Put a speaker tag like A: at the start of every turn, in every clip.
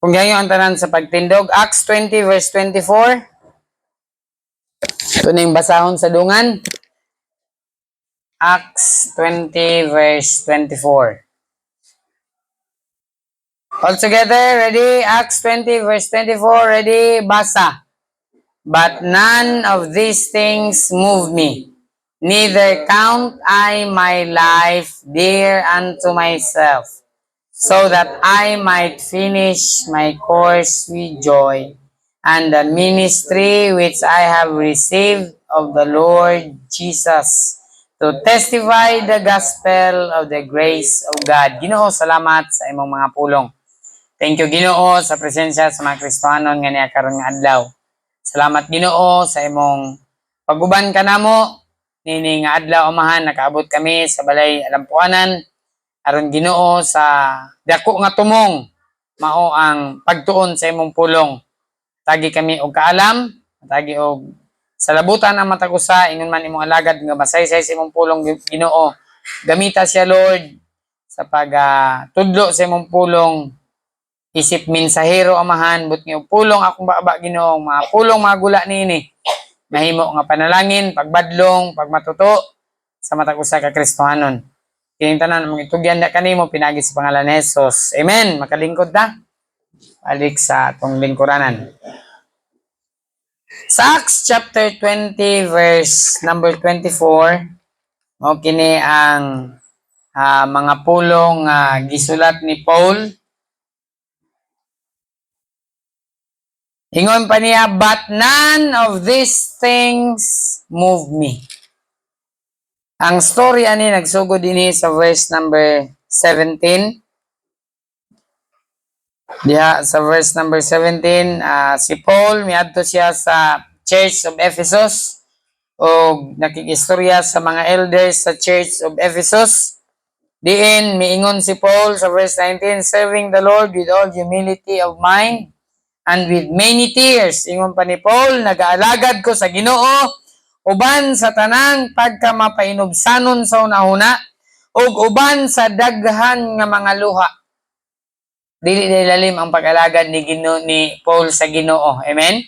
A: Kung ganyan ang tanan sa pagtindog, Acts 20 verse 24. Ito na yung basahon sa dungan. Acts 20 verse 24. All together, ready? Acts 20 verse 24, ready? Basa. But none of these things move me, neither count I my life dear unto myself, so that I might finish my course with joy, and the ministry which I have received of the Lord Jesus, to testify the gospel of the grace of God. Ginoo, salamat sa imong mga pulong. Thank you, Ginoo, sa presensya sa mga Kristohanon nga niya karon nga adlaw. Salamat, Ginoo, sa imong paguban ka namo nini nga adlaw amahan nakaabot kami sa balay alampuanan aron, Ginoo, sa dako nga tumong mao ang pagtuon sa imong pulong. Tagi kami og kaalam, tagi og sa labutan ang matag usa ingon man imong alagad nga masaysay sa imong pulong, Ginoo. Gamita siya, Lord, sa tudlo sa imong pulong. Isip mensahero amahan, but nga pulong akong baba, Ginoo, mga pulong mga gula nini. Mahimo nga panalangin, pagbadlong, pagmatuto sa matag usa ka Kristohanon. Kining tanan mga itugyan na kanimo pinagi sa pangalan ni Jesus. Amen. Makalingkod ta. Balik sa atong lingkuranan. Sa Acts chapter 20 verse number 24, mao kini ang mga pulong gisulat ni Paul. Ingon pa niya, but none of these things move me. Ang story ani nagsugod dinhi sa verse number 17. Diha sa verse number 17, si Paul miadto siya sa Church of Ephesus o nakikistorya sa mga elders sa Church of Ephesus. Diin miingon si Paul sa verse 19, serving the Lord with all humility of mind and with many tears. Ingon pa ni Paul, nagaalagad ko sa Ginoo uban sa tanang pagkamapainubsanon sa unahuna ug uban sa daghan nga mga luha. Dili lalim ang pag-alagad ni Paul sa Ginoo. Amen.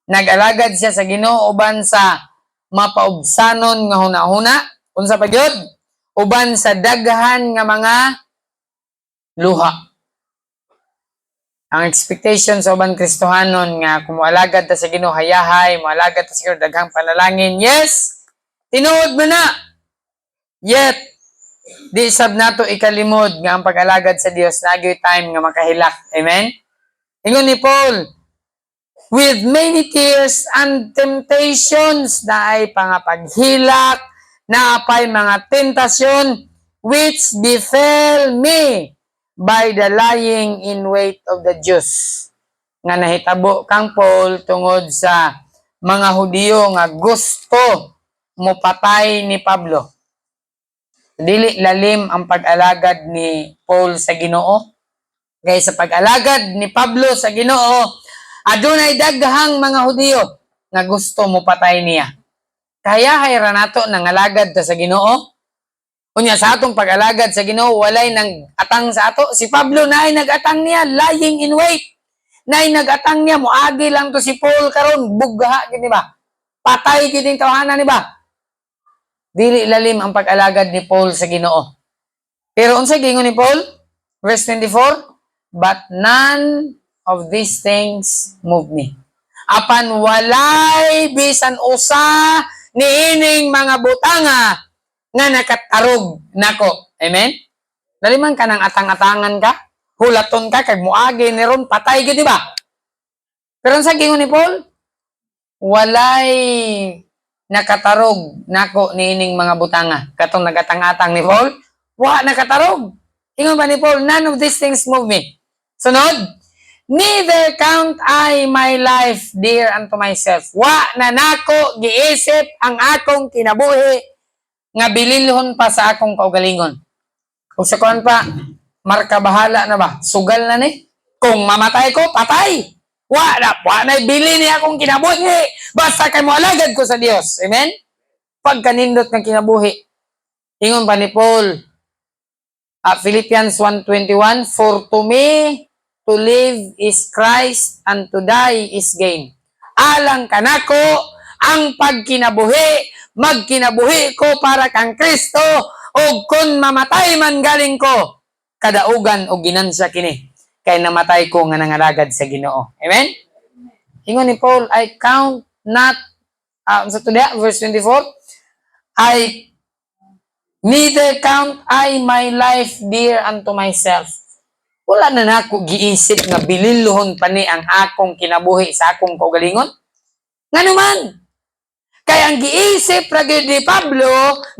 A: Nag-alagad siya sa Ginoo uban sa mapaubsanon nga hunahuna, unsa pa gyud? Uban sa daghan nga mga luha. Ang expectation sa uban Kristohanon nga kung moalagad ta sa Ginoo hayahay, moalagad ta sa daghang panalangin. Yes, tinuod mo na. Yet, di sab nato ikalimod nga ang pag-alagad sa Dios nagyoy time nga makahilak. Amen? Ingon ni Paul, with many tears and temptations na ay pangapaghilak, na apay mga tentasyon which befell me by the lying in wait of the Jews. Nga nahitabo kang Paul tungod sa mga Hudiyo nga gusto mopatay ni Pablo. Dili lalim ang pag-alagad ni Paul sa Ginoo. Kay sa pag-alagad ni Pablo sa Ginoo, adunay daghang mga Hudiyo nga gusto mopatay niya. Kaya hayra nato nang alagad ta sa Ginoo. Unya sa atong pag-alagad sa Ginoo walay nang atang sa ato. Si Pablo naay nag-atang niya, lying in wait. Naay nag-atang niya, moagi lang to si Paul karon, bugha gid ba? Patay gid ning tawhanan ni ba? Dili lalim ang pag-alagad ni Paul sa Ginoo. Pero unsa gingon ni Paul? Verse 24, but none of these things move me. Apan walay bisan usa niining mga butanga nga nakatarog nako. Amen? Daliman ka nang atang-atangan ka, hulaton ka, kag muagi ni ron, patay gid, di ba? Pero sa gingon ni Paul, walay nakatarog nako niining mga butanga. Katong nagatang-atang ni Paul, wa nakatarog. Ingon ba ni Paul, none of these things move me. Sunod, neither count I my life dear unto myself. Wa na nako giisip ang akong kinabuhi nga bililhon pa sa akong kaugalingon. Kung sa kuan pa, marka bahala na ba? Sugal na ni. Kung mamatay ko, patay. Wa na bili ni akong kinabuhi. Basta kay mo alagad ko sa Dios. Amen? Pagkanindot ng kinabuhi. Ingon pa ni Paul, Philippians 1:21, for to me to live is Christ and to die is gain. Alang kanako ang pagkinabuhi, magkinabuhi ko para kang Kristo, o kung mamatay man galing ko, kadaugan o ginansya kini, kay namatay ko nga nangalagad sa Ginoo. Amen? Ingon ni Paul, I count not, sa tuda, verse 24, I neither count I my life dear unto myself. Wala na nako giisip nga bililohon pa ni ang akong kinabuhi sa akong kaugalingon. Nga naman, kaya ang giisip ra gyud ni Pablo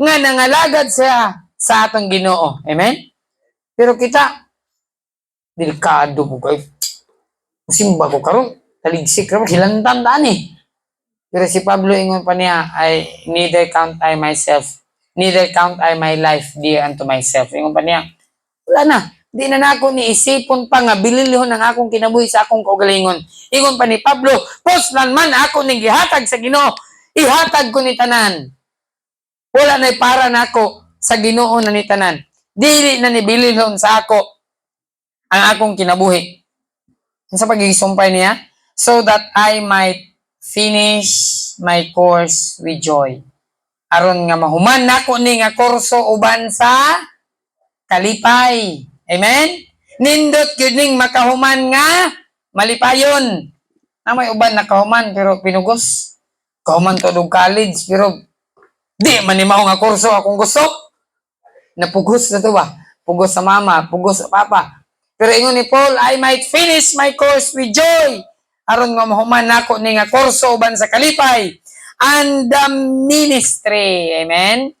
A: nga nangalagad sa atong Ginoo. Amen? Pero kita, delikado mo kayo. Simba ko karon, taligsik ra hilantan daan eh. Pero si Pablo ingon pa niya, neither count I my life dear unto myself. Ingon pa niya, wala na. Di na nako ni isipon pa nga bililihon ang akong kinabuhi sa akong kaugalingon. Ingon pa ni Pablo, poslan man ako ning gihatag sa Ginoo, ihatag ko ni tanan. Wala na para nako sa Ginoo na ni tanan. Dili na ni bililihon sa ako ang akong kinabuhi. Sa pagigisumpay niya, so that I might finish my course with joy. Aron nga mahuman nako ni nga kurso uban sa kalipay. Amen? Nindot gyud ning makahuman nga malipayon. Na may uban nakahuman pero pinugos. Kahuman to og college pero di man ni mao nga kurso akong gusto. Napugos na to ba? Pugos sa mama, pugos sa papa. Pero ingon ni Paul, I might finish my course with joy. Aron nga mahuman nako ni nga kurso uban sa kalipay and the ministry. Amen?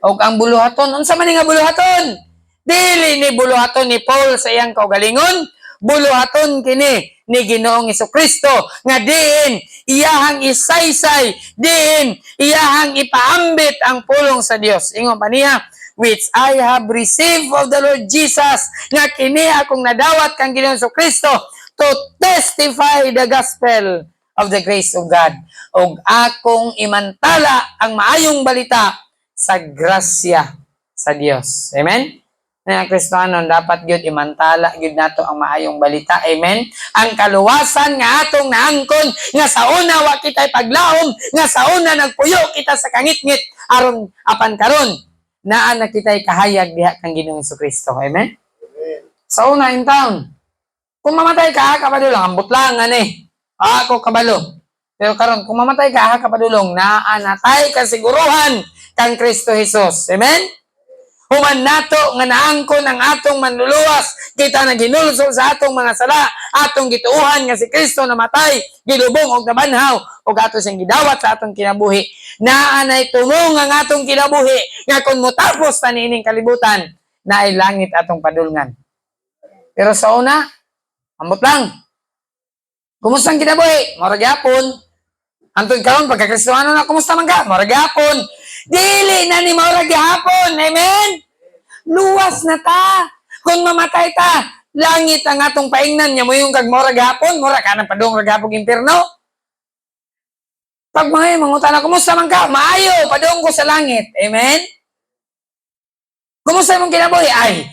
A: Og ang buluhaton, unsa man nga buluhaton? Dili ni buluhaton ni Paul sa iyang kaugalingon, buluhaton kini ni Ginoong Jesucristo nga diin iyahang isaysay, diin iyahang ipaambit ang pulong sa Dios. Ingon pa niya, which I have received of the Lord Jesus, nga kini akong nadawat kang Ginoong Jesucristo to testify the gospel of the grace of God. Og akong imantala ang maayong balita sa grasya sa Dios. Amen? Na Kristiyano dapat gyud imantala gyud nato ang maayong balita. Amen? Ang kaluwasan nga atong naangkon nga sa una wa kitay paglaom, nga sa una nagpuyo kita sa kangitngit aron apan karon naa na kitay kahayag diha kang Ginoong Jesucristo. Amen? Sa una in town, kung mamatay ka kapadulong, ambot lang ani. Ako kabalo. Pero karon kung mamatay ka kapadulong, naa natay kasiguruhan kang Kristo Jesus. Amen? Human nato nga naangkon ang atong manluluwas, kita na ginulso sa atong mga sala, atong gituuhan nga si Kristo namatay, gilubong og nabanhaw, og ato siyang gidawat sa atong kinabuhi. Naa nay tumong ang atong kinabuhi, nga kung mutapos ta niining kalibutan, naay langit atong padulngan. Pero sa una, ambot lang. Kumusta ang kinabuhi? Mura gyapon. Antod karon pagka-Kristiyano na, kumusta man ka? Mura gyapon. Dili na ni mura gyapon. Amen? Luwas na ta. Kung mamatay ta, langit ang atong paingnan niya mo yung kag mura gyapon, mura ka ng padung gyapon impierno. Pag mga mangutan, kumusta man ka? Maayo, padung ko sa langit. Amen? Kumusta mong kinabuhi? Ay,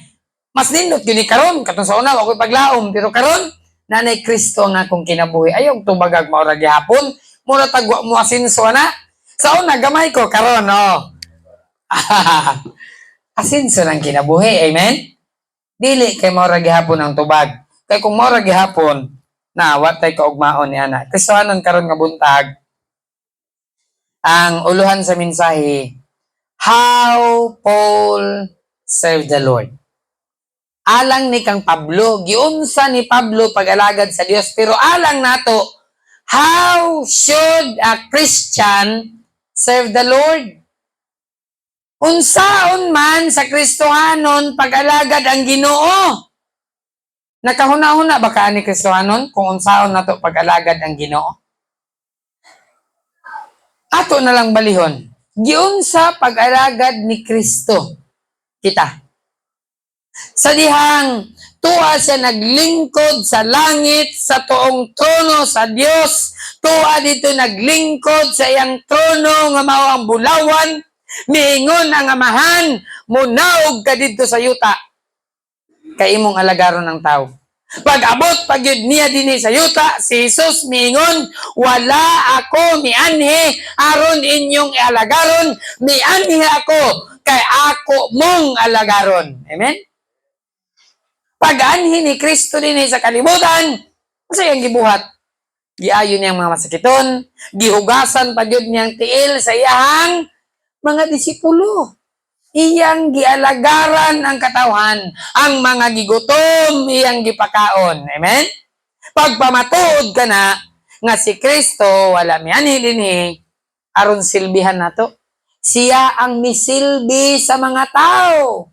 A: mas nindot gini karon katong sa una ako'y paglaom, pero karon nanay Kristo nga akong kinabuhi. Ayaw tubagag maura gyapon, mura tagwa mo asinso na. Sa una gamay ko karon no. Asinso nang kinabuhi, amen? Dili kay maura gyapon ang tubag. Kay kung maura gyapon na watay kaugmaon ni ana. Kristohanon karon nga buntag. Ang uluhan sa mensahe, how Paul served the Lord. Alang ni kang Pablo, giunsa ni Pablo pag-alagad sa Dios, pero alang nato, how should a Christian serve the Lord? Unsaon man sa Kristohanon pag-alagad ang Ginoo? Nakahuna-huna ba ka ni Kristohanon kung unsaon nato pag-alagad ang Ginoo? Ato na lang balihon. Giunsa pag-alagad ni Kristo kita. Sa dihang tuwa siya naglingkod sa langit, sa tuong trono sa Dios, tuwa dito naglingkod sa iyang trono nga mao ang bulawan, miingon ang amahan, munaog ka dito sa yuta, kay imong alagaron ng tao. Pag-abot pagyud niya dinhi sa yuta, si Jesus miingon, wala ako mianhi aron inyong ialagaron, mianhi ako kay ako mong alagaron. Amen? Pag-anhi ni Kristo dinhi sa kalibutan, sa iyang gibuhat, giayo niyang mga masakiton, gihugasan pagyud niyang tiil sa iyang mga disipulo. Iyang gialagaran ang katawhan, ang mga gigutom iyang gipakaon. Amen? Pagpamatuod ka na nga si Kristo wala mianhi dinhi aron silbihan nato. Siya ang misilbi sa mga tao.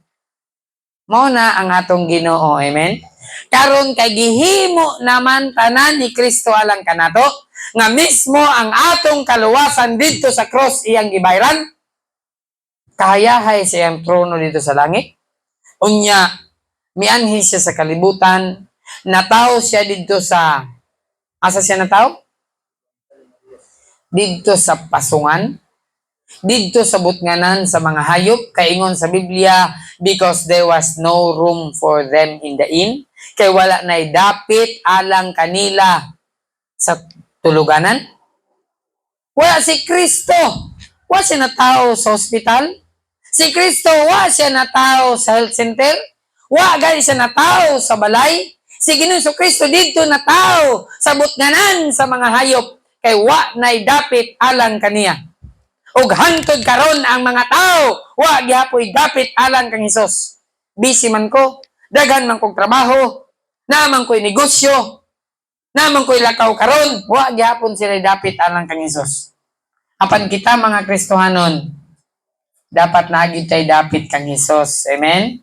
A: Mao na ang atong Ginoo. Amen? Karon kay gihimo naman tanan ni Kristo alang kanato nga mismo ang atong kaluwasan didto sa cross iyang gibayran. Kahayahay sa iyang trono dito sa langit. Unya, mianhi siya sa kalibutan. Nataw siya dito sa, asa siya nataw? Dito sa pasungan. Dito sa butnganan sa mga hayop. Kaingon sa Biblia, because there was no room for them in the inn. Kay wala na'y dapit alang kanila sa tuluganan. Wala si Kristo. Wala siya nataw sa ospital. Si Kristo, wa siya natao sa health center. Wa gani siya natao sa balay. Si Ginoong Kristo dito natao sa butnganan sa mga hayop. Kay wa na'y dapit alang kaniya. Ug hantod karon ang mga tao, wa gihapoy dapit alang kang Hesus. Busy man ko, daghan man kong trabaho, naman ko'y negosyo, naman ko'y lakaw karon, wa gihapon sila dapit alang kang Hesus. Apan kita mga Kristohanon, dapat nagid tay dapit kang Hesus. Amen?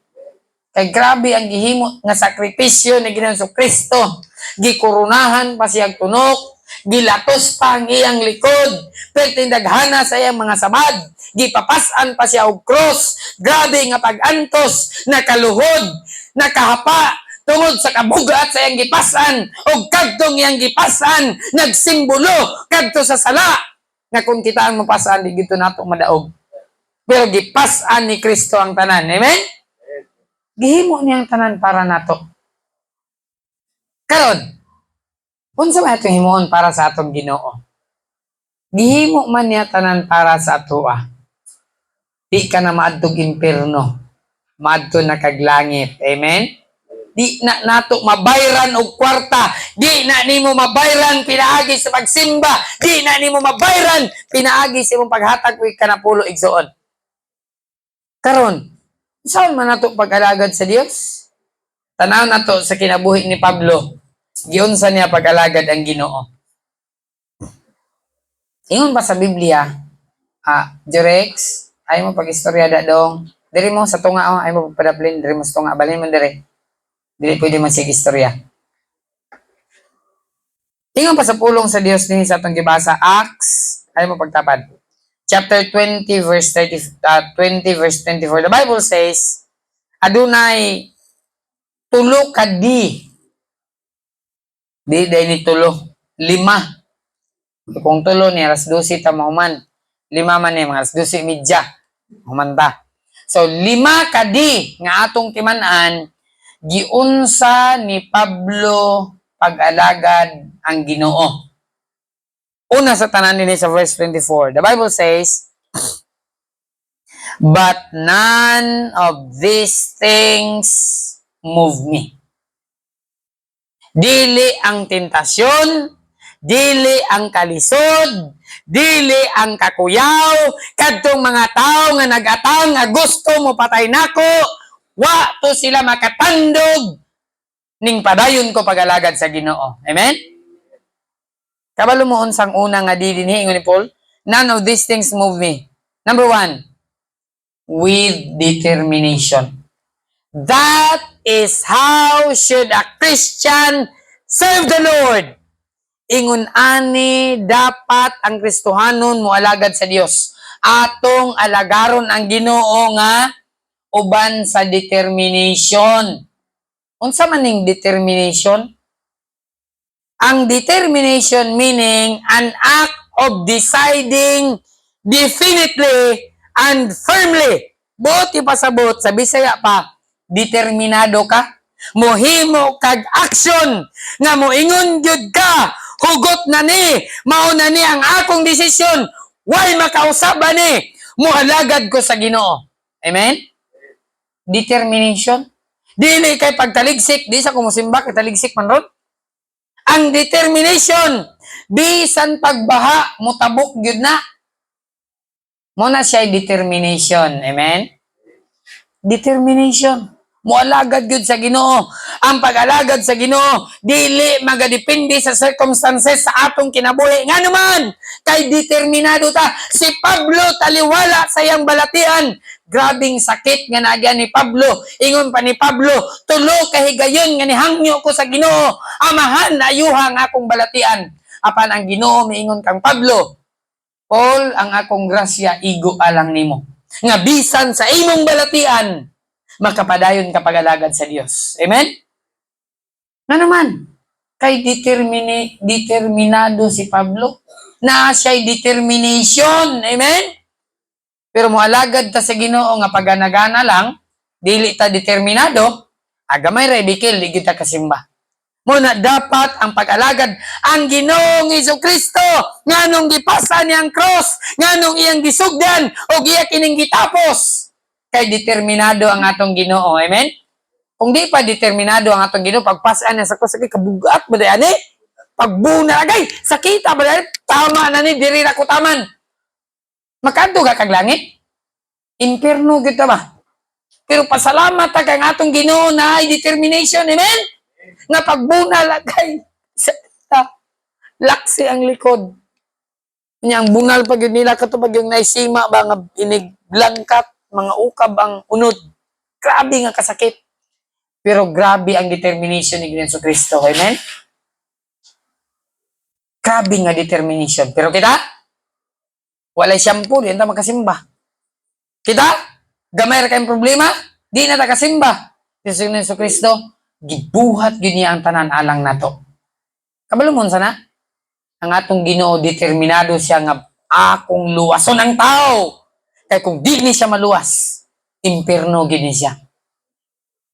A: Kay grabe ang gihimo nga sakripisyo ni Ginoong Kristo. Gikurunahan pa siyang tunok, gilatos pa ang iyang likod, pertindaghana sa iyang mga sabad, gipapasan pa siya og cross. Grabe nga pag-antos, nakaluhod, nakahapa, tungod sa kabugat sa iyang gipasan, og kadtong iyang gipasan, nagsimbolo kadto sa sala, nga kung kita ang mapasan, di gito nato madaog. Pero gipasan ni Kristo ang tanan. Amen? Gihimo niya ang tanan para nato. Karon, unsa man atong himuon para sa atong Ginoo? Gihimo man niya tanan para sa atoa. Di ka na maadtog impierno. Maadto na kag langit. Amen? Di na nato mabayran og kwarta. Di na nimo mabayran pinaagi sa pagsimba. Di na nimo mabayran pinaagi sa imong paghatag og kanapulo igsuon. Karon, saan man nato pag-alagad sa Dios? Tanaw nato sa kinabuhi ni Pablo. Giunsa niya pag-alagad ang Ginoo. Ingon pa sa Biblia, Jurex, ay mo pag-istorya dong. Diri mo sa tunga ay mo padaplin, diri mo sa tunga, balin mo diri. Dili pwede man sig istorya. Ingon pa sa pulong sa Dios ni sa atong gibasa, Acts, ay mo pagtapad. Chapter 20 verse 24. The Bible says, adunay tulo ka di ni tulo, 5. Kung tulo ni alas 12 ta mahuman, 5 man ni mga alas 12:30 humanta. So 5 ka di nga atong timan-an, giunsa ni Pablo pag-alagad ang Ginoo. Una sa tanan nini sa verse 24. The Bible says, but none of these things move me. Dili ang tentasyon, dili ang kalisod, dili ang kakuyaw, kadtong mga tao nga nag-atang nga gusto mo patay nako, wa to sila makatandog ning padayon ko pag-alagad sa Ginoo. Amen? Kabalo mo unsang una nga di dinhi ingon ni Paul, none of these things move me. Number 1, with determination. That is how should a Christian serve the Lord. Ingon ani dapat ang Kristohanon moalagad sa Dios. Atong alagaron ang Ginoo nga uban sa determination. Unsa man ning determination? Ang determination meaning an act of deciding definitely and firmly. Buot ipasabot sa Bisaya pa, determinado ka. Mohimo kag action nga moingon gyud ka, hugot na ni, mao na ni ang akong desisyon. Why makausap ba ni? Muhalagad ko sa Ginoo. Amen? Determination. Dili kay pagtaligsik, di sa kumusimba kay taligsik man ron. Ang determination, bisan pagbaha, mutabok gyud na. Muna siya determination. Amen? Determination. Mualagad gyud sa Ginoo. Ang pag-alagad sa Ginoo dili magadepende sa circumstances sa atong kinabuhi. Nga naman, kay determinado ta. Si Pablo taliwala sa iyang balatian. Grabing sakit nga nagyan ni Pablo. Ingon pa ni Pablo, tulo kahigayon nga nihangyo ko sa Ginoo. Amahan na ayuhang akong balatian. Apan ang Ginoo miingon kang Pablo, Paul, ang akong grasya igo alang nimo. Nga bisan sa imong balatian, makapadayon ka pag-alagad sa Dios. Amen? Nga naman, kay determinado si Pablo. Na siya'y determination. Amen? Pero mualagad ta sa Ginoo nga paganagana lang, dili ta determinado, agamay ra ibikil, di kita kasimba. Muna dapat ang pag-alagad ang Ginoong Jesucristo, nganong gipasa niyang cross, nganong iyang gisugdan, o giya kining gitapos. Kay determinado ang atong Ginoo. Amen? Kung di pa determinado ang atong Ginoo, pagpasaan niya sa cross, kabugat ba dyan eh? Pagbuna agay, sakita ba dyan? Tama na ni, diri ra ko taman. Makanto ka kag langit? Impierno kita ba? Pero pasalamat ta kang atong Ginoo na ay determination. Amen? Nga pagbuna lagay, laksi ang likod. Ang bunal pag yun nila katubag yung naisima ba nga iniglangkat, mga ukab ang unod. Grabe nga kasakit. Pero grabe ang determination ni Jesucristo. Amen? Grabe nga determination. Pero kita, walay shampoo, di na makasimba. Kita, gamay ra kayong problema, di na kasimba. Jesucristo, gibuhat yun niya ang tanan alang nato. Kabalumon sana, ang atong Ginoo determinado siya nga akong luwason ang tao. Kaya kung di ni siya maluwas, impierno gini siya.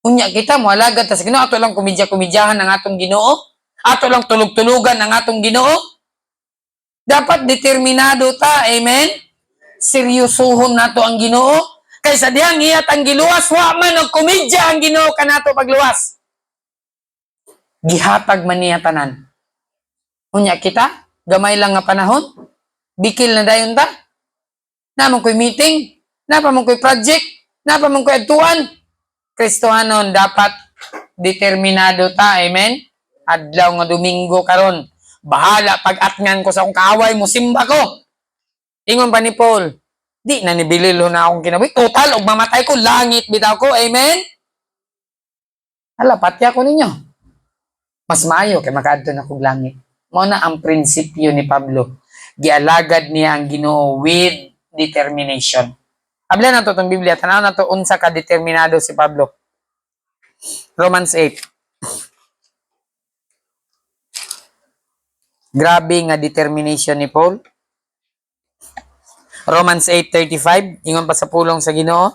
A: Unya kita mo alagad ta sa Ginoo, ato lang kumidya-kumidyahan ang atong Ginoo, ato lang tulog-tulugan ang atong Ginoo. Dapat determinado ta, amen? Seryosohon nato ang Ginoo. Kaysa dihang iyat ang giluwas, wa man og kumidya ang Ginoo kanato pagluwas. Gihatag man niya tanan. Unya kita, gamay lang nga panahon, bikil na dayon ta. Naman ko'y meeting, naman ko'y project, naman ko'y adtuan. Kristohanon, dapat determinado ta, amen? Adlaw nga Domingo karon, bahala pag-atngan ko sa akong kaaway mo, simba ko. Ingon pa ni Paul, di na nibililo na akong kinabuhi. Total, og mamatay ko, langit bitaw ko, amen? Hala, patya ko ninyo. Mas maayo kay makaadto na kog langit. Mao na ang prinsipyo ni Pablo. Gialagad niya ang Ginoo with determination. Abla na to itong Biblia. Tanaw na to unsa ka determinado si Pablo. Romans 8. Grabe nga determination ni Paul. Romans 8:35. Ingon pa sa pulong sa Ginoo.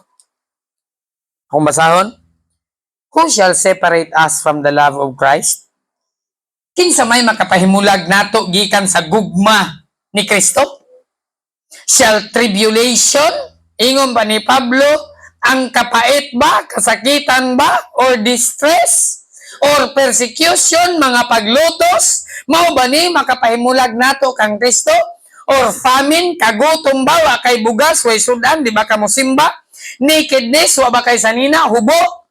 A: Kung basahon. Who shall separate us from the love of Christ? Kinsa may makapahimulag nato gikan sa gugma ni Kristo? Shall tribulation, ingon pa ni Pablo, ang kapait ba, kasakitan ba, or distress, or persecution, mga paglutos, mao ba ni makapahimulag nato kang Kristo? Or famine, kagutom ba, wa kay bugas, way sudan, di ba ka mo simba? Nakedness, wa ba kay sanina, hubo?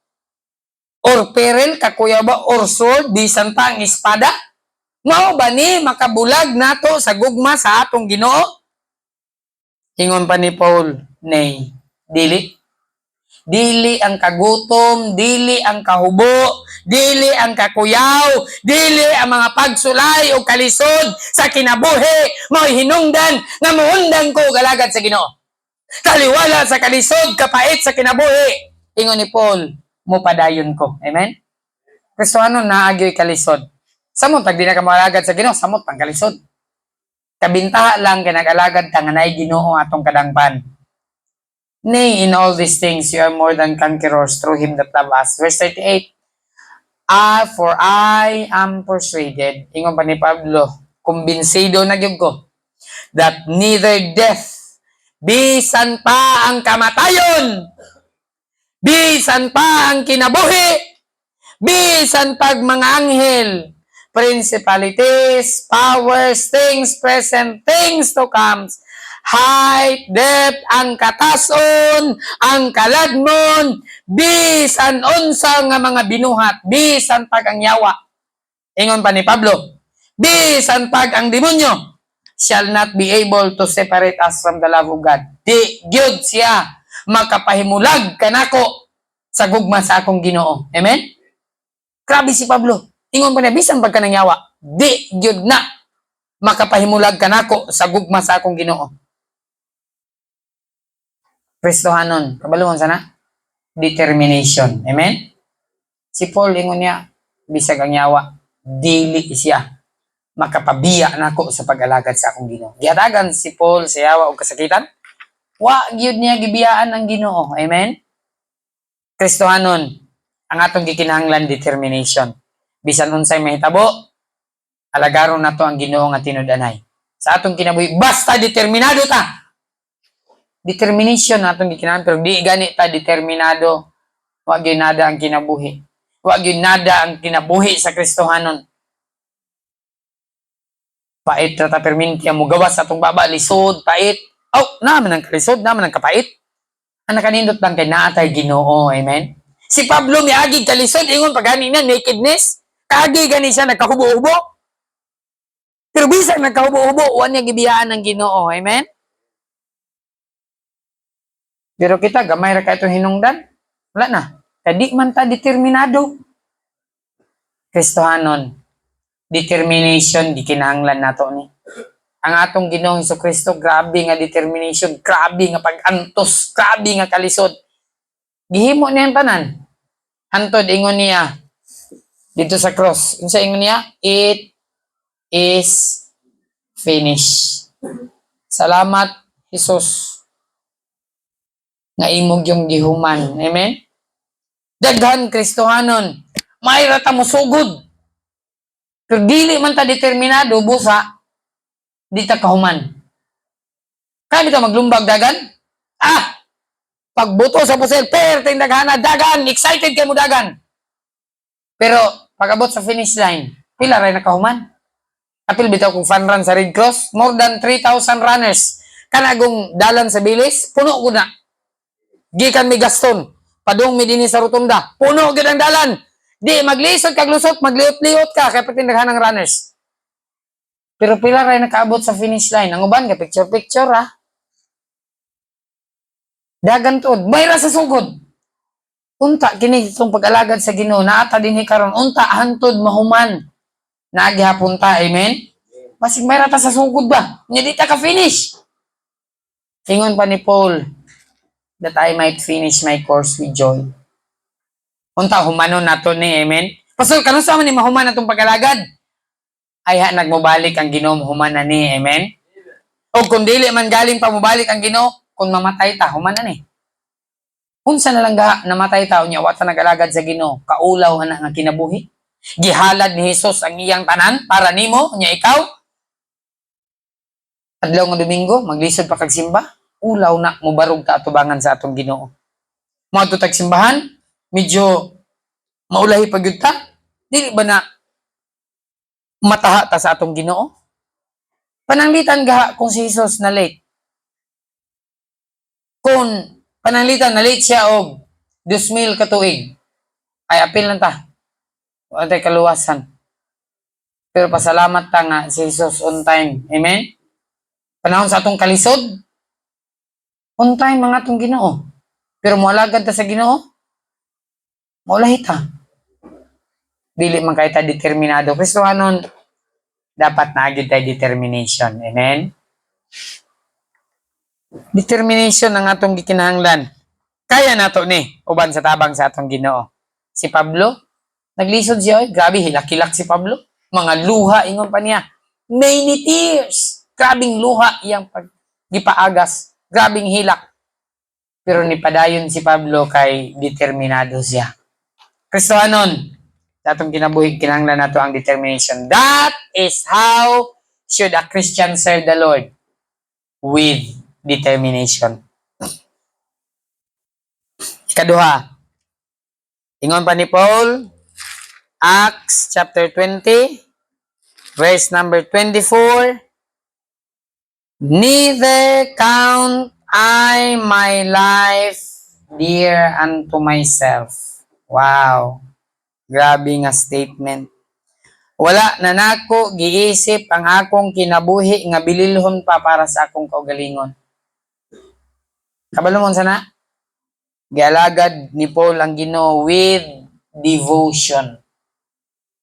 A: Or peril, kakuya ba, or sword, bisan pa ang espada? Mao ba ni makabulag nato sa gugma sa atong Ginoo? Ingon pa ni Paul, nay, dili. Dili ang kagutom, dili ang kahubo, dili ang kakuyaw, dili ang mga pagsulay o kalisod sa kinabuhi, mao'y hinungdan nga muundan ko galagad sa Ginoo. Taliwala sa kalisod, kapait sa kinabuhi. Ingon ni Paul, mupadayon ko. Amen? Kristohanon naagyo'y kalisod. Samot, pag di na ka malagad sa Ginoo, samot pang kalisod. Kabintaha lang kay nag-alagad ta nga naay Ginoo atong kadangpan. Nay, in all these things, you are more than conquerors through Him that loved us. Verse 38, For I am persuaded, ingon pa ni Pablo, kumbinsido na gyud ko, that neither death, bisan pa ang kamatayon, bisan pa ang kinabuhi, bisan pag mga anghel, principalities, powers, things present, things to come, height, depth, ang katason, ang kaladmon, bisan unsa nga mga binuhat, bisan pag ang yawa. Ingon pa ni Pablo, bisan pag ang demonyo shall not be able to separate us from the love of God. Di gyud siya makapahimulag kanako sa gugma sa akong Ginoo. Amen? Grabe si Pablo. Ingon pa niya, bisan pag ka nangyawa, di gyud na makapahimulag kanako sa gugma sa akong Ginoo. Kristohanon, kabaluhan sana? Determination. Amen? Si Paul, ingon niya, bisag ang yawa, dili siya makapabiya nako sa pag-alagad sa akong Ginoo. Gihatagan si Paul sa yawa o kasakitan, wa gyud niya gibiyaan ang Ginoo. Amen? Kristohanon, ang atong gikinahanglan determination. Bisan unsay mahitabo, alagaron nato ang Ginoo nga tinud-anay. Sa atong kinabuhi, basta determinado ta. Determination natong gikinahanglan, pero di gani ta determinado. Wa gyud nada ang kinabuhi. Wa gyud nada ang kinabuhi sa Kristohanon. Pait ta perminti mo gawas sa atong baba, lisod, pait. Naman ang lisod, naman ang kapait. Ang nakanindot lang kay naatay Ginoo. Amen? Si Pablo miagi kalisod, ingon pagani na nakedness. Kagi gani siya nagkahubo-hubo. Pero bisag nagkahubo-hubo, wa niya gibiyaan ng Ginoo. Amen? Pero kita, gamay ra ka itong hinungdan. Wala na. Kadi man ta determinado. Kristohanon, determination, di kinahanglan nato ni. Ang atong Ginoong Hesukristo, grabe nga determination, grabe nga pag-antos, grabe nga kalisod. Gihimo niya ang tanan. Hantod, ingon niya, dito sa cross, unsa ingon niya? It is finished. Salamat, Jesus, nga imog yung gihuman. Amen? Daghan, Kristohanon, mayra ta mo sugod. Pero dili man ta determinado, busa, di ta kahuman. Kaya dito maglumbag dagan? Pagbuto sa pusel, perting daghana, dagan, excited kayo mo dagan. Pero, pag-abot sa finish line, pila rin nakahuman. Apil bitaw kung fun run sa Red Cross, more than 3,000 runners. Kanagong dalan sa bilis, puno ko na. Gikan mi Gaston, padung mi dinhi sa rotunda, puno gid ang dalan. Di, maglisod kag lusot, magliot-liot ka, kaya pati naghanang runners. Pero pila rin nakaabot sa finish line. Ang uban ka, picture-picture Dagan tod, mayra sa sugod. Unta, kini itong pag-alagad sa Ginoo, naata din karon unta, hantod, mahuman. Naagihapon ta, amen? Basig mayra ta sa sugod ba? Nya di ta ka-finish. Ingon pa ni Paul, that I might finish my course with joy. Unta, humanon nato ni, amen? Pastor, kanus naman ni mahuman natong pag-alagad? Ay nagmubalik ang Ginoo, human na ni, amen? O kung dili man galing pa mubalik ang Ginoo, kung mamatay ta, human na ni. Unsa na lang namatay ta, unya, wata nag-alagad sa Ginoo, kaulaw na nga kinabuhi. Gihalad ni Jesus ang iyang tanan para nimo, unya ikaw. Adlaw nga Domingo, maglisod pa kag simba, ulaw na mubarog ta atubangan sa atong Ginoo. Mga tutag simbahan, medyo maulahi pa gyud ta. Dili ba na mataha ta sa atong Ginoo? Pananglitan gaha kung si Jesus na late. Kung pananglitan na late siya og 2,000 ka tuig, ay apil lang ta. Wala kaluwasan. Pero pasalamat ta nga si Jesus on time. Amen? Panahon sa atong kalisod, on time mga atong Ginoo. Pero mualagad ta sa Ginoo, maulahi ta. Dili man kay ta determinado. Kristohanon, dapat naagid tayo determination. Amen? Determination ang atong gikinahanglan. Kaya nato ni, uban sa tabang sa atong Ginoo. Si Pablo, naglisod siya, grabe, hilak-hilak si Pablo. Mga luha, ingon pa niya. Many tears. Grabing luha, iyang gipaagas. Grabing hilak. Pero nipadayon si Pablo kay determinado siya. Kristohanon, Sa atong kinabuhi, kinahanglan nato ang determination. That is how should a Christian serve the Lord, with determination. Ikaduha, ingon pa ni Paul, Acts chapter 20, verse number 24, neither count I my life dear unto myself. Wow. Grabe nga statement. Wala na nako giisip ang akong kinabuhi nga bililhon pa para sa akong kaugalingon. Kabalo mo sana? Gialagad ni Paul ang Ginoo with devotion.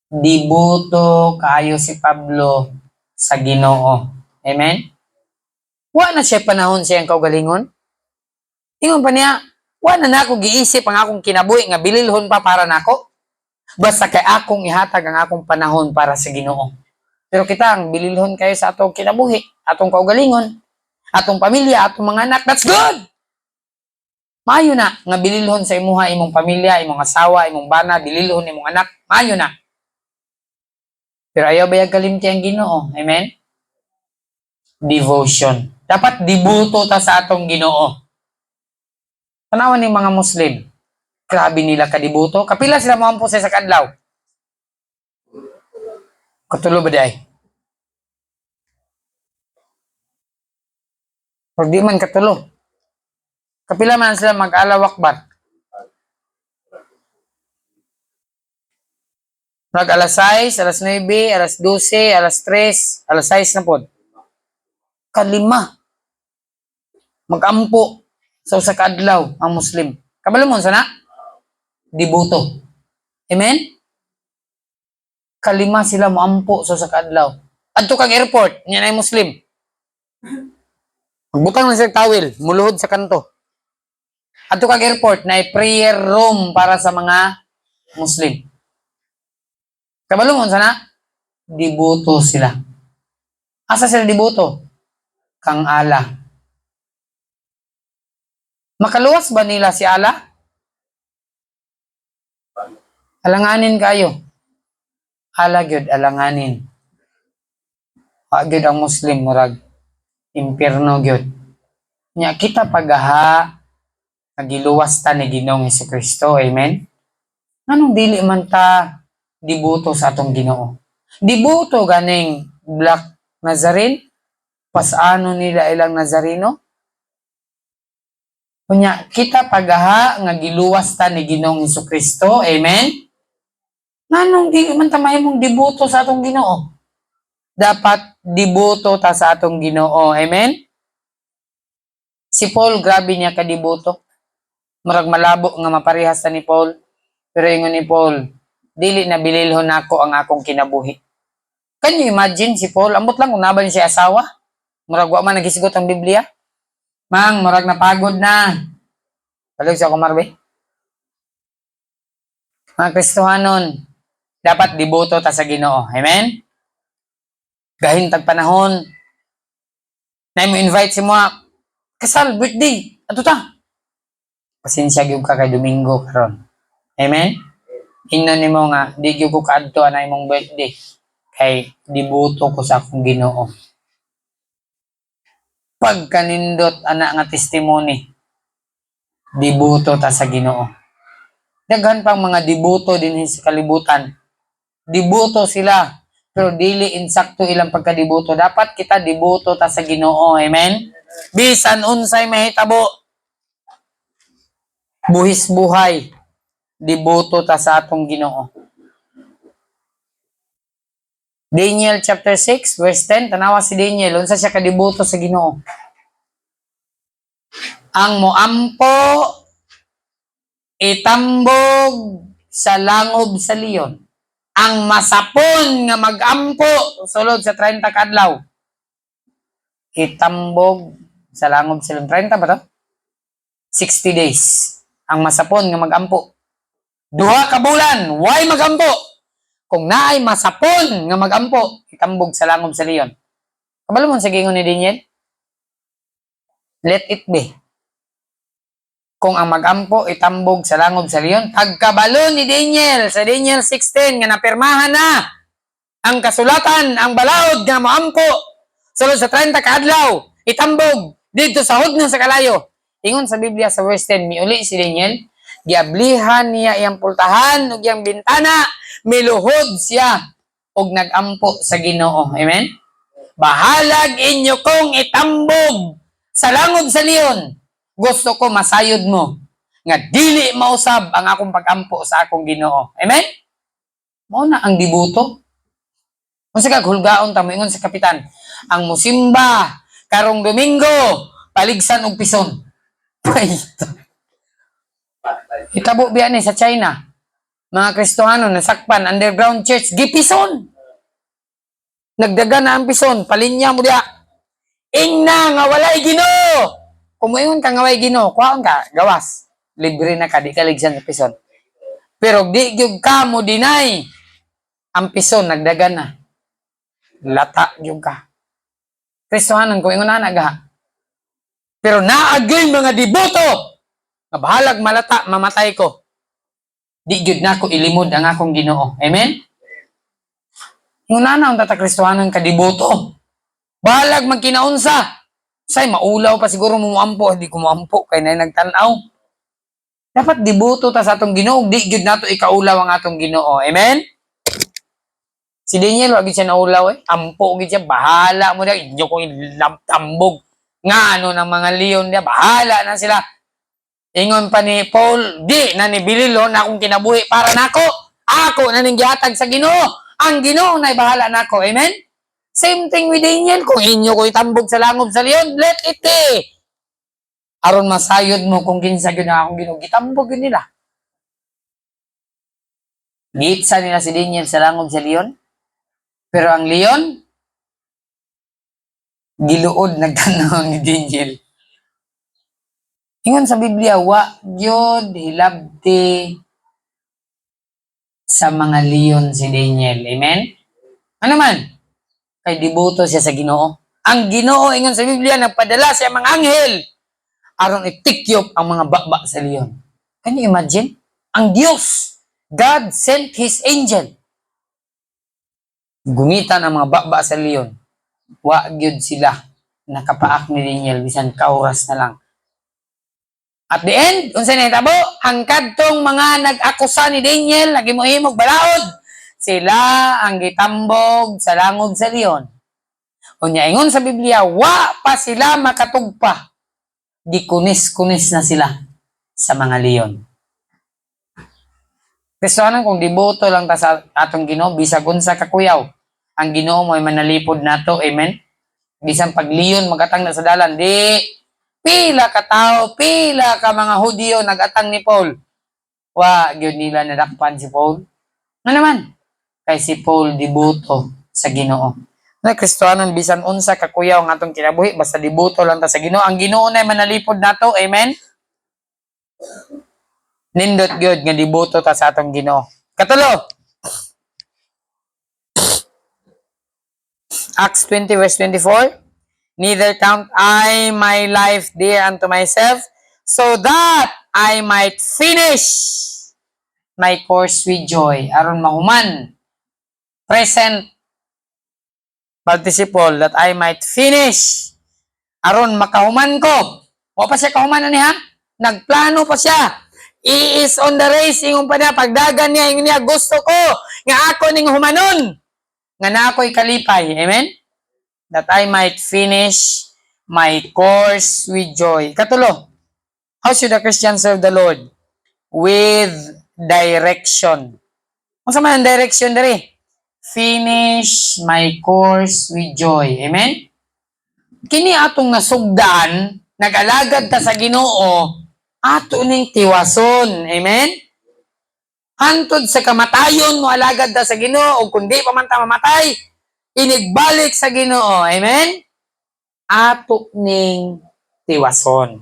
A: Diboto kaayo si Pablo sa Ginoo. Amen? Wa na siya panahon siyang kaugalingon. Ingon pa niya, wa na nako giisip ang akong kinabuhi nga bililhon pa para nako. Basta kay akong ihatag ang akong panahon para sa Ginoo. Pero kita ang bililhon kayo sa atong kinabuhi, atong kaugalingon, atong pamilya, atong mga anak. That's good! Maayo na nga bililhon sa imuha, imong pamilya, imong asawa, imong bana, bililhon imong anak. Maayo na. Pero ayaw bayag kalimti ang Ginoo. Amen? Devotion. Dapat dibuto ta sa atong Ginoo. Tanawan ni mga Muslim. Grabe nila kadibuto. Kapila sila moampo sa kadlaw. Katulo ba day? O di man katulo. Kapila man sila mag-alawak ba? Mag alas 6, alas 9, alas 12, alas 3, alas 6 na pod. Kalima. Mag-ampo sa usa ka adlaw ang Muslim. Kabalo mo sana? Dibuto. Amen? Kalima sila moampo sa usa ka adlaw. Adto kang airport, nya nay Muslim. Magbutang na sa towel, muluhod sa kanto. Adto kang airport, nay prayer room para sa mga Muslim. Kabalo mo sana? Diboto sila. Asa sila diboto? Kang Allah. Makaluwas ba nila si Allah? Alanganin kayo. Allah gyud alanganin. Gyud ang Muslim murag impierno gyud. Nya kita pagaha nagiluwas ta ni Ginoong Hesukristo. Amen. Anong dili man ta diboto sa atong Ginoo? Diboto ganing Black Nazarene? Pasano nila ilang Nazareno? Kunya kita pagaha nga giluwas ta ni Ginoong Hesukristo. Amen. Nganong dili man ta mahimong diboto sa atong Ginoo? Dapat diboto ta sa atong Ginoo. Amen. Si Paul, grabe niya kadiboto. Murag malabo nga maparehas ta ni Paul. Pero ingon ni Paul, dili na bililhon nako ang akong kinabuhi. Can you imagine si Paul? Ambot lang kung naban siya asawa. Murag wa man nagisgot ang Biblia. Mang, murag napagod na. Palog siya kumarbe. Mga Kristohanon, dapat diboto ta sa Ginoo. Amen? Gahintag panahon. Na mo invite si mga kasal, birthday. Ato ta. Pasensya gyud ka kay Domingo karon. Amen? Ingnon nimo nga di gyud ko kaadto na imong birthday kay diboto ko sa akong Ginoo. Pag kanindot ana nga testimony, diboto ta sa Ginoo. Daghan pang mga diboto din sa kalibutan. Diboto sila pero dili insakto ilang pagkadiboto. Dapat kita diboto ta sa Ginoo. Amen? Bisan unsay mahitabo, buhis buhay, diboto ta sa atong Ginoo. Daniel chapter 6 verse 10, tanawa si Daniel, unsa siya kadiboto sa Ginoo. Ang moampo itambog sa langob sa leon. Ang masapon nga magampo sulod sa 30 kadlaw. Itambog sa langob sa leon. 30 ba to? 60 days. Ang masapon nga magampo. Duha ka bulan, why magampo? Kung naay masapon nga magampo, itambog sa langob sa leon. Kabalo mo sa gingon ni Daniel? Let it be. kung ang magampo itambog sa langob sa leon. Pagkabalo ni Daniel sa Daniel 16 nga napirmahan na ang kasulatan, ang balaod nga moampo sulod sa 30 ka adlaw itambog dito sa hudno sa kalayo. Ingon sa Biblia sa verse 10, miuli si Daniel, giablihan niya iyang pultahan ug iyang bintana, miluhod siya og nagampo sa Ginoo. Amen. Bahalag inyo kong itambog sa langob sa leon. Gusto ko masayod mo nga dili mausab ang akong pagampo sa akong Ginoo. Amen? Mao na ang dibuto. Kung sa kaghulgaon ta moingon sa kapitan, ang musimba karong Domingo paligsan og pison. Hitabo biya ni sa China. Mga Kristohano nasakpan underground church gipison. Nagdaga na ang pison, palinya mo diya. Ingna nga walay Ginoo. Kung moingon ka nga way Ginoo, kuhaon ka, gawas. Libre na ka, di ka ligsan sa pison. Pero di gyud ka mo deny ang pison, nagdaga na. Lata gyud ka. Kristohanon, kung ingon na nagaha. Pero naagay mga diboto, nga bahalag malata, mamatay ko. Di gyud na ko ilimod ang akong Ginoo. Amen? Ingon na ang tata Kristohanon ka diboto. Bahalag magkinaunsa. Say, maulaw pa siguro mo muampo. Hindi ko muampo. Kaya na nagtanaw. Dapat dibuto ta sa atong Ginoo. Di gyud nato ikaulaw ang atong Ginoo. Amen? Si Daniel, wag siya naulaw eh. Ampo gid siya. Bahala mo na. Inyo ko tambog. Nga ano ng mga leon niya. Bahala na sila. Ingon pa ni Paul, di na ni Bililo na akong kinabuhi para nako. Ako na ning gihatag sa Ginoo. Ang Ginoo na bahala nako. Amen? Same thing with Daniel. Kung inyo ko itambog sa langob sa leon, let it be. Aron masayod mo kung kinsa gyud na akong Ginoo, gitambog yun nila. Giitsa nila si Daniel sa langob sa leon. Pero ang leon, giluod nagtanaw ni Daniel. Ingon sa Biblia, wa gyud hilabti sa mga leon si Daniel. Amen? Ano man? Kay diboto siya sa Ginoo. Ang Ginoo, ingon sa Biblia, nagpadala siya mga anghel aron itikyop ang mga baba sa leon. Can you imagine? Ang Diyos, God sent His angel. Gumitan ang mga baba sa leon. Wa gyud sila nakapaak ni Daniel bisan kauras na lang. At the end, unsa na hitabo? Ang kadtong mga nag-akusa ni Daniel, nagimuhimog balaod, sila ang gitambog sa langob sa leon. Unya ingon sa Biblia, wa pa sila makatugpa. Gikunis-kunis na sila sa mga leon. Kristohanon, kung diboto lang ta sa atong Ginoo, bisag unsa ka kuyaw, ang Ginoo mo ay manalipod nato. Amen? Bisan pag leon magatang na sa dalan, di pila ka tao, pila ka mga Hudyo nagatang ni Paul. Wa gyud nila nadakpan si Paul. Ano naman? Kay si Paul diboto sa Ginoo. Na Kristohanon, bisan unsa ka kuyaw ang atong kinabuhi, basta diboto lang ta sa Ginoo. Ang Ginoo na manalipod nato. Amen? Nindot gyud nga diboto ta sa atong Ginoo. Katulo. Acts 20 verse 24. Neither count I my life dear unto myself, so that I might finish my course with joy. Aron mahuman. Present participle, that I might finish. Aron makahuman ko. O pa siya kahuman na niya? Nagplano pa siya. He is on the race. Ingon pa niya, pagdagan niya, ingon niya, gusto ko nga ako ning humanon. Nga na ako'y kalipay. Amen? That I might finish my course with joy. Katulo, how should a Christian serve the Lord? With direction. Kung sa man ang direction dari? Finish my course with joy. Amen? Kini atong nasugdan, nag-alagad ta sa Ginoo, ato ning tiwason. Amen? Hantod sa kamatayon mo alagad ta sa Ginoo, o kundi pa man ta mamatay, inigbalik sa Ginoo. Amen? Ato ning tiwason.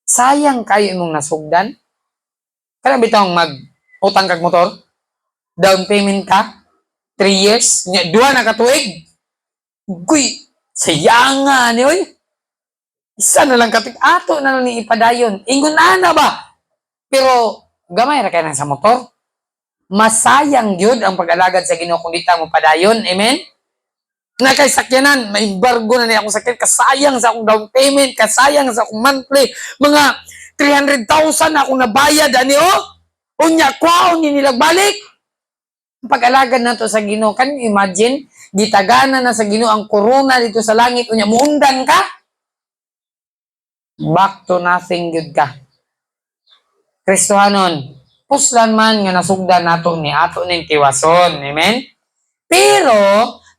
A: Sayang kayo imong nasugdan. Kaya bitong mag-utang kag motor, down payment ka, 3 years, 2 na katuig. Guy, sayang nga ni oy. Isa na lang katik, ato na lang ni ipadayon. Ingon na ba? Pero, gamay ra kay sa motor. Masayang yun ang pag-alagad sa Ginoo kung di ta mo padayon. Amen? Na kay sakyanan, may embargo na niya akong sakyan, kasayang sa akong down payment, kasayang sa akong monthly, mga 300,000 na akong nabayad, ani o? Unya, kwaon ni nilag balik. Pag-alagad na to sa Ginoo, can you imagine? Gitagana na sa Ginoo ang corona dito sa langit, unya, muundan ka? Back to nothing good ka. Kristohanon, puslan man nga nasugdan nato ni ato ning tiwason. Amen? Pero,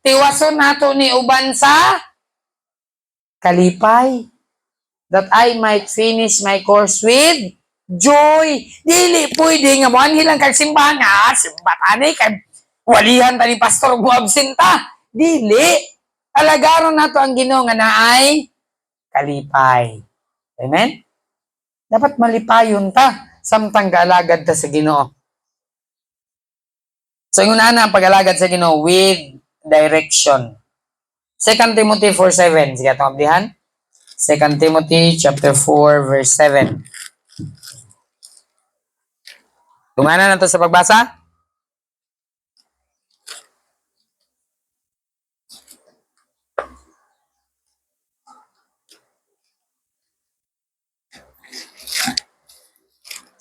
A: tiwason nato ni uban sa kalipay. That I might finish my course with joy. Dili pwede nga mo anhilang kag simbahan nga simbatani kag walihan tani pastor mo absenta. Dili. Alagaron nato ang Ginoo nga naay kalipay. Amen? Dapat malipayon ta samtang gaalagad ta sa Ginoo. So ingon ana ang pag-alagad sa Ginoo with direction. 2 Timothy 4:7. Sige atong abdihan. 2 Timothy chapter 4 verse 7. Tungana na to sa pagbasa.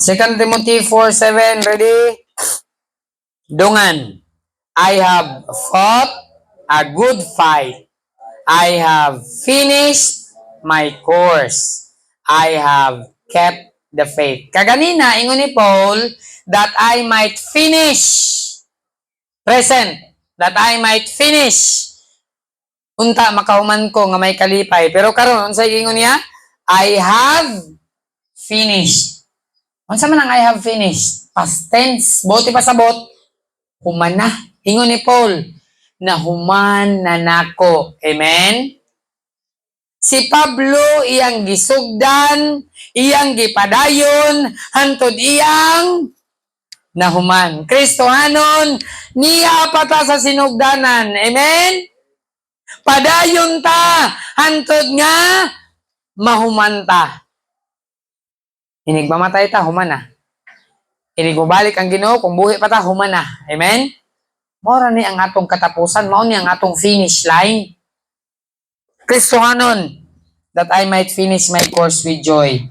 A: Second Timothy 4:7, ready? Dungan, I have fought a good fight. I have finished my course. I have kept the faith. Kaganina, ingon ni Paul, that I might finish. Present, that I might finish. Unta, makauman ko nga may kalipay. Pero karon unsa ingon niya? I have finished. Unsa man ang I have finished? Past tense. Buti pa sabot. Human na. Ingon ni Paul, na human na nako. Amen? Si Pablo, iyang gisugdan, iyang gipadayon, hantod iyang nahuman. Kristohanon, niya pata sa sinugdanan. Amen? Padayon ta, hantod nga, mahuman ta. Inig mamatay ta, human na. Inig balik ang Ginoo, kung buhi pa ta, human na. Amen? Mora ni ang atong katapusan, mao ni ang atong finish line. Kristohanon, that I might finish my course with joy.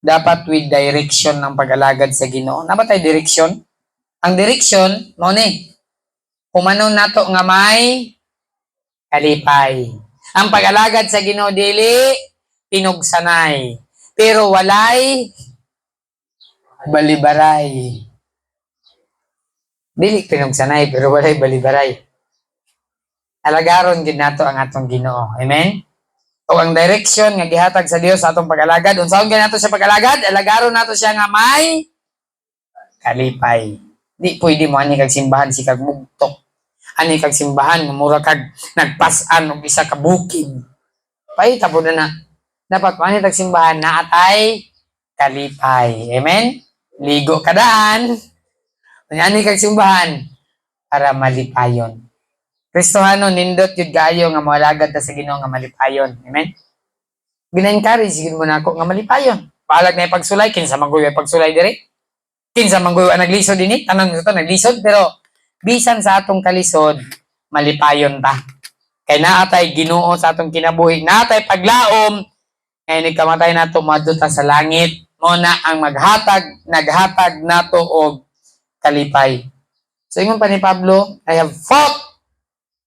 A: Dapat with direction ng pag-alagad sa Ginoo. Nabatay direction? Ang direction, mao ni, humanon nato nga may kalipay. Ang pag-alagad sa Ginoo dili pinugsanay. Pero walay balibaray. Dili pinugsanay pero walay balibaray. Alagaron gid nato ang atong Ginoo. Amen? O ang direction nga gihatag sa Dios sa atong pag-alagad, unsaon ganato sa pag-alagad? Alagaron nato siya nga may kalipay. Di pwede mo ani kag simbahan si kag mugtok. Ani kag simbahan mura kag nagpas-an og isa ka bukid. Pahita po na. Dapat ani kag simbahan na atay kalipay. Amen? Ligo kadaan. Ani kag simbahan para malipayon. Kristohano, nindot yun kayo nga malagad ta sa Ginoo nga malipayon. Amen? Gina-encourage yun mo na ako nga malipayon. Paalag na pagsulay, kinsa mangguyo pagsulay dire? Kinsa mangguyo ang naglisod dinit? Tanang ito, naglisod. Pero, bisan sa atong kalisod, malipayon ta. Kay naatay Ginoo sa atong kinabuhi. Naatay paglaom, kay nagkamatay nato madto sa langit. Mo na ang naghatag nato og kalipay. So, ingon pa ni Pablo, I have fought.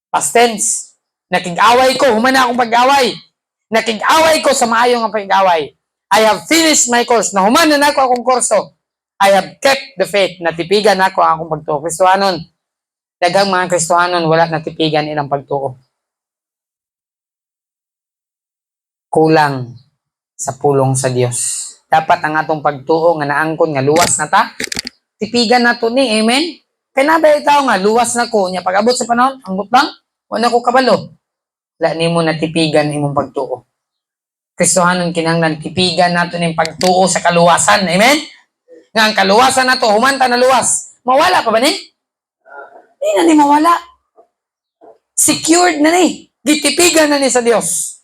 A: Past tense. Nakig-away ko. Human na akong pag-away. Nakig-away ko sa maayong ang pag-away. I have finished my course. Nahuman na ako akong kurso. I have kept the faith. Natipigan na ako ang akong pagtuo. Kristohanon. Daghang mga Kristohanon wala natipigan ilang pagtuo. Kulang sa pulong sa Dios. Dapat ang atong pagtuo nga naangkon nga luwas na ta. Tipigan na to ni. Amen? Kanabay tao nga, luwas na ko. Nya pag-abot sa panahon, ang butang, wala ko kabalo. Wala ni mo natipigan imong pagtuo. Kristohanon kinahanglan tipigan nato ning pagtuo sa kaluwasan. Amen? Nga ang kaluwasan nato, humanta na luwas. Mawala pa ba ni? Di na ni mawala. Secured na ni. Gitipigan na ni sa Dios.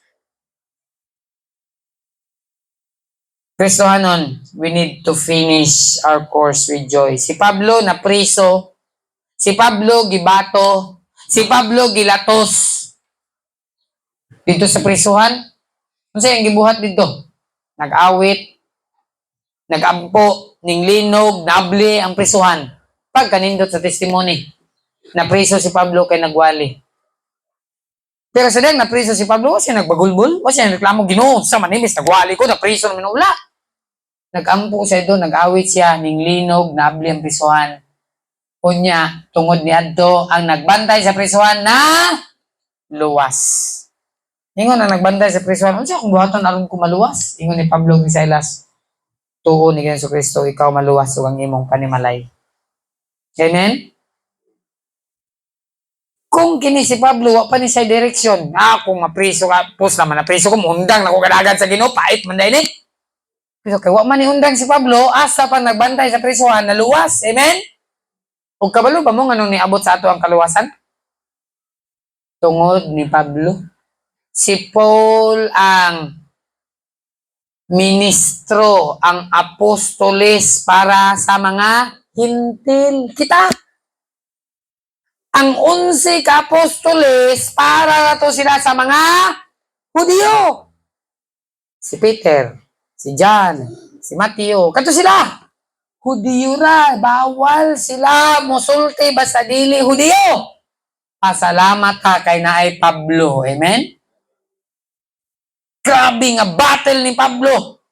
A: Kristohanon, we need to finish our course with joy. Si Pablo na priso, si Pablo gibato, si Pablo gilatos dito sa prisuhan. Ano siya yung gibuhat dito? Nag-awit, nag-ampo, ning linog, nabli ang prisuhan. Pag kanindot sa testimony, na priso si Pablo kay nagwali. Pero sa na priso si Pablo, siya nagbagulbul, o siya reklamo, Ginoo, sa manimis, nagwali ko, na priso namin ula. Nag-ampo siya doon, nag-awit siya, ning linog, nabli ang prisuhan. Kunya, tungod ni Adto, ang nagbantay sa prisuhan na luwas. Ingon ang nagbantay sa prisuhan, unsa kung buhaton aron ko maluwas? Ingon ni Pablo ni Silas, tuo ni Jesu Kristo, ikaw maluwas ug ang imong panimalay. Amen? Kung kini si Pablo, wa pa ni siya direksyon. Kung mapriso ka, pus naman na priso ko, mundang na ko kadagad sa Ginoo, pait man dahil Pero kay wa man ni undang si Pablo, asa pa nagbantay sa prisuhan, naluwas. Amen? Ug kabalo ba mo nganong niabot sa ato ang kaluwasan? Tungod ni Pablo. Si Paul ang ministro, ang apostoles para sa mga hintil. Kita, ang 11 ka-apostoles para na to sila sa mga Hudyo. Si Peter, si John, si Matthew, kato sila. Hudyo ra, bawal sila musulti basta dili Hudyo. Pasalamat ka kay naay Pablo. Amen? Grabe nga battle ni Pablo.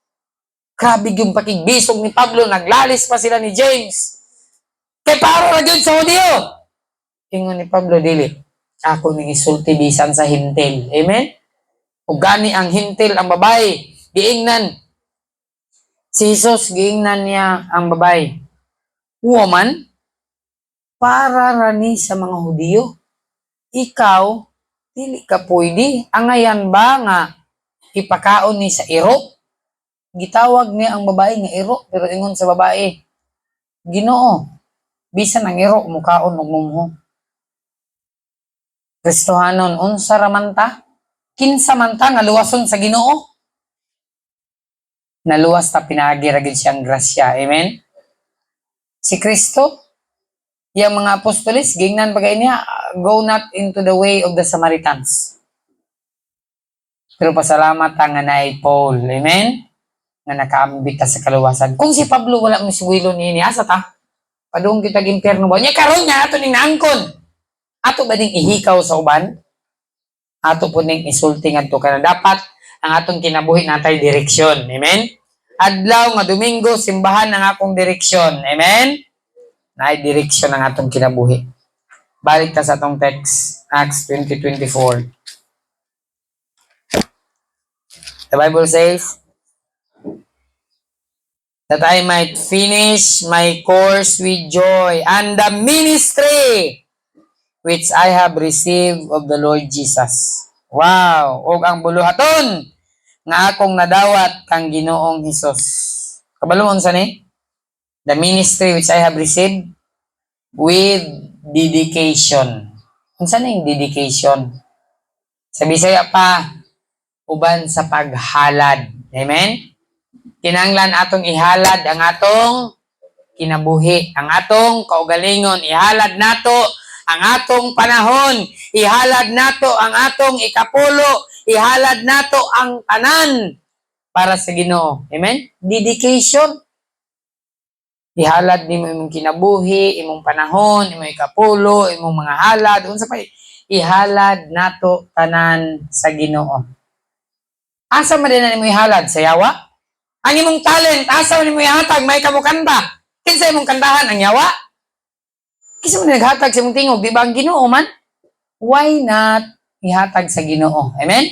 A: Grabe yung pakigbisog ni Pablo. Naglalis pa sila ni James. Kay paro ra gyud sa Hudyo. Ingon ni Pablo, dili. Ako ning isulti bisan sa hintil. Amen? Ug gani ang hintil ang babae. Giingnan. Si Jesus, giingnan niya ang babae. Woman, para rani sa mga Hudyo. Ikaw, dili ka pwede. Angayan ba nga ipakaon ni sa iro? Gitawag niya ang babae nga iro. Pero ingon sa babae, Ginoo, bisan ang iro, mukaon og mumho. Kristohanon, unsa ra man ta? Kinsa man ta nga luwason sa Ginoo? Naluwas ta pinaagi ra gyud siyang grasya. Amen? Si Kristo, yang mga apostoles, gingnan bagay niya, go not into the way of the Samaritans. Pero pasalamat ta nga naay Paul. Amen? Nga nakaambit ta sa kaluwasan. Kung si Pablo wala misuwilo niya, asa ta? Padung kita gimpierno ba? Nya karon nya ato ning naangkon. Ato ba ding ihikaw sa uban? Ato po ning isulti ngadto kana dapat ang atong kinabuhi natay direksyon. Amen? Adlaw nga Domingo simbahan ang akong direksyon. Amen? Naay direksyon ang atong kinabuhi. Balik ta sa atong text, Acts 20:24. The Bible says that I might finish my course with joy and the ministry which I have received of the Lord Jesus. Wow! Og ang buluhaton nga akong nadawat kang Ginoong Hesus. Kabalungon sa ni? The ministry which I have received with dedication. Unsa na yung dedication? Sa Bisaya pa, uban sa paghalad. Amen? Kinanglan atong ihalad ang atong kinabuhi, ang atong kaugalingon, ihalad nato ang atong panahon, ihalad nato ang atong ikapulo, ihalad nato ang tanan para sa Ginoo. Amen? Dedication. Ihalad nimo imong kinabuhi, imong panahon, imong ikapulo, imong mga halad, unsa pa ihalad nato tanan sa Ginoo. Asa man din nimo ihalad sa yawa? Ang imong talent, asa man nimo ihatag may kamukanta? Kinsa imong kantahan ang yawa? Kasi mo naghatag sa mong tingog, di ba ang Ginoo man? Why not ihatag sa Ginoo? Amen?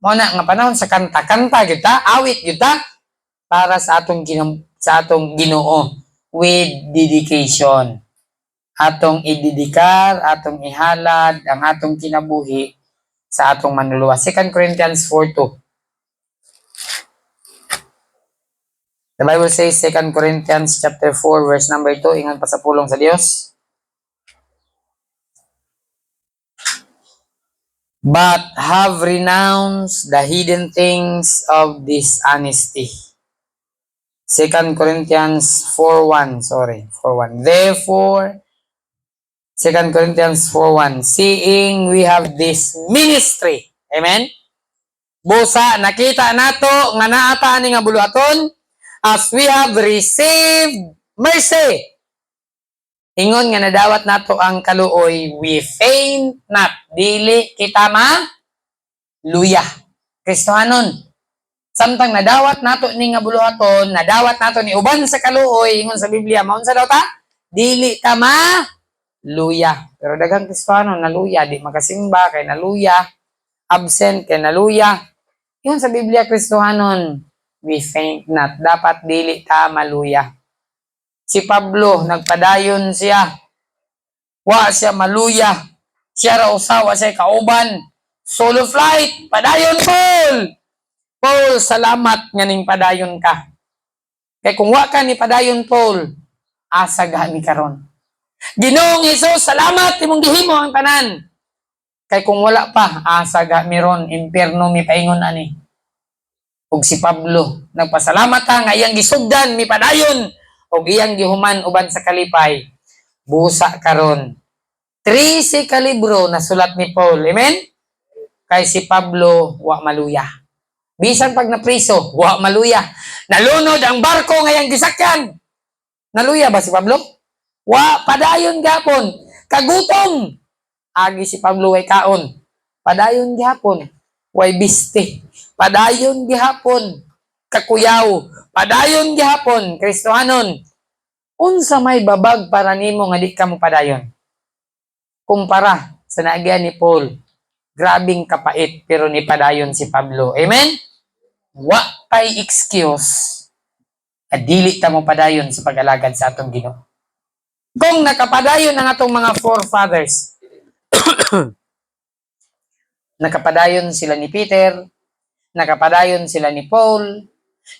A: Muna nga panahon sa kanta, kanta gyud ta, awit gyud ta para sa atong Ginoo with dedication. Atong idedikar, atong ihalad ang atong kinabuhi sa atong manluluwas. 2 Corinthians 4:2. The Bible says, 2 Corinthians chapter 4, verse number 2, ingon pa sa pulong sa Dios. But have renounced the hidden things of dishonesty. 2 Corinthians 4:1, sorry, 4:1. Therefore, 2 Corinthians 4:1, seeing we have this ministry. Amen? Busa, nakita nato nga naata ni nga buluhaton, as we have received mercy. Ingon nga nadawat nato ang kaluoy, we faint not. Dili kita luya. Kristohanon. Samtang nadawat nato ni nga buluhaton, nadawat nato ni uban sa kaluoy, ingon sa Biblia, maun sa daw ta? Dili ta luya. Pero daghang Kristohanon naluya, di makasimba kay naluya, absent kay naluya. Ingon sa Biblia, Kristohanon, we faint not. Dapat dili ta maluya. Si Pablo, nagpadayon siya. Wa siya maluya. Siya raw usawa siya kauban. Solo flight, padayon Paul. Paul, salamat nga ning padayon ka. Kay kung wa ka ni padayon Paul, asa gani karon. Ginoong Hesus, salamat imong gihimo ang tanan. Kay kung wala pa, asa ga meron impierno mi paingon ani. Ug si Pablo, nagpasalamat ta nga iyang gisugdan mi padayon ug iyang gihuman uban sa kalipay. Busa karon. 13 kalibro na sulat ni Paul. Amen? Kay si Pablo, wa maluya. Bisan pag napriso, wa maluya. Nalunod ang barko ngayang gisakyan. Naluya ba si Pablo? Wa, padayon gapon. Kagutom. Agi si Pablo way kaon. Padayon gihapon. Way biste. Padayon gihapon. Kakuyaw. Padayon gihapon. Kristohanon. Unsa may babag para nimo nga di ka mo padayon? Kumpara sa naagyan ni Paul. Grabing kapait pero ni padayon si Pablo. Amen? Wa pay excuse. Adili ta mo padayon sa pag-alagad sa atong Ginoo. Kung nakapadayon ang atong mga forefathers, nakapadayon sila ni Peter, nakapadayon sila ni Paul,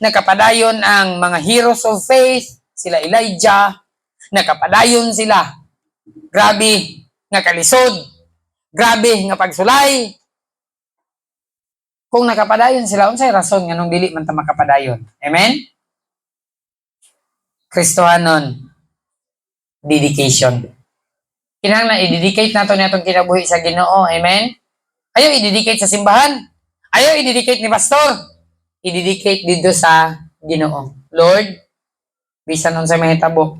A: nakapadayon ang mga heroes of faith, sila Elijah, nakapadayon sila. Grabe nga kalisod, grabe nga pagsulay. Kung nakapadayon sila, unsay rason nga nung dili man ta makapadayon? Amen? Kristohanon, dedication. Kinahanglan i-dedicate nato natong kinabuhi sa Ginoo. Amen? Ayaw i-dedicate sa simbahan. Ayaw i-dedicate ni pastor. I-dedicate dito sa Ginoo. Lord, bisan unsay mahitabo,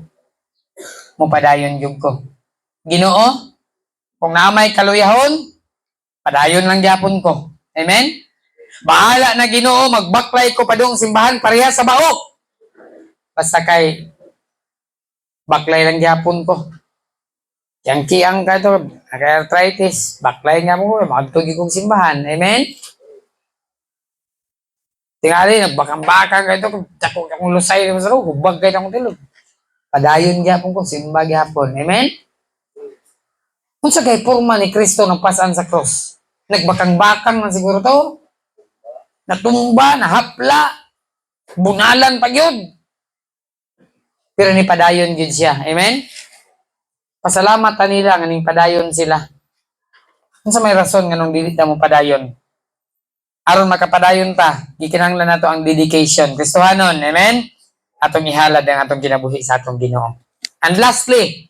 A: mo padayon gyud ko. Ginoo, kung naamay kaluyahon, padayon lang gyapon ko. Amen? Bahala na Ginoo, magbaklay ko padung simbahan pareha sa baok. Basta kay baklay lang gyapon ko. Yang kiyang ka to, arthritis, baklay nga mo, magtugi kong simbahan. Amen? Tingali, nagbakang-bakang ka to, takong akong lusay naman sa loob, hubag kayo akong tilog. Padayon gyapon ko, simba gyapon. Amen? Kung sa kay porma ni Kristo ng pasan sa cross, nagbakang-bakang man siguro to, natumba, nahapla, bunalan pa yun. Pero ni padayon yun siya. Amen? Pasalamat nila nga ning padayon sila. Kung sa may rason nga nung dili ta mo padayon. Aron makapadayon ta, gikinahanglan nato ang dedication. Kristohanon, amen? Atong ihalad ang atong kinabuhi sa atong Ginoo. And lastly,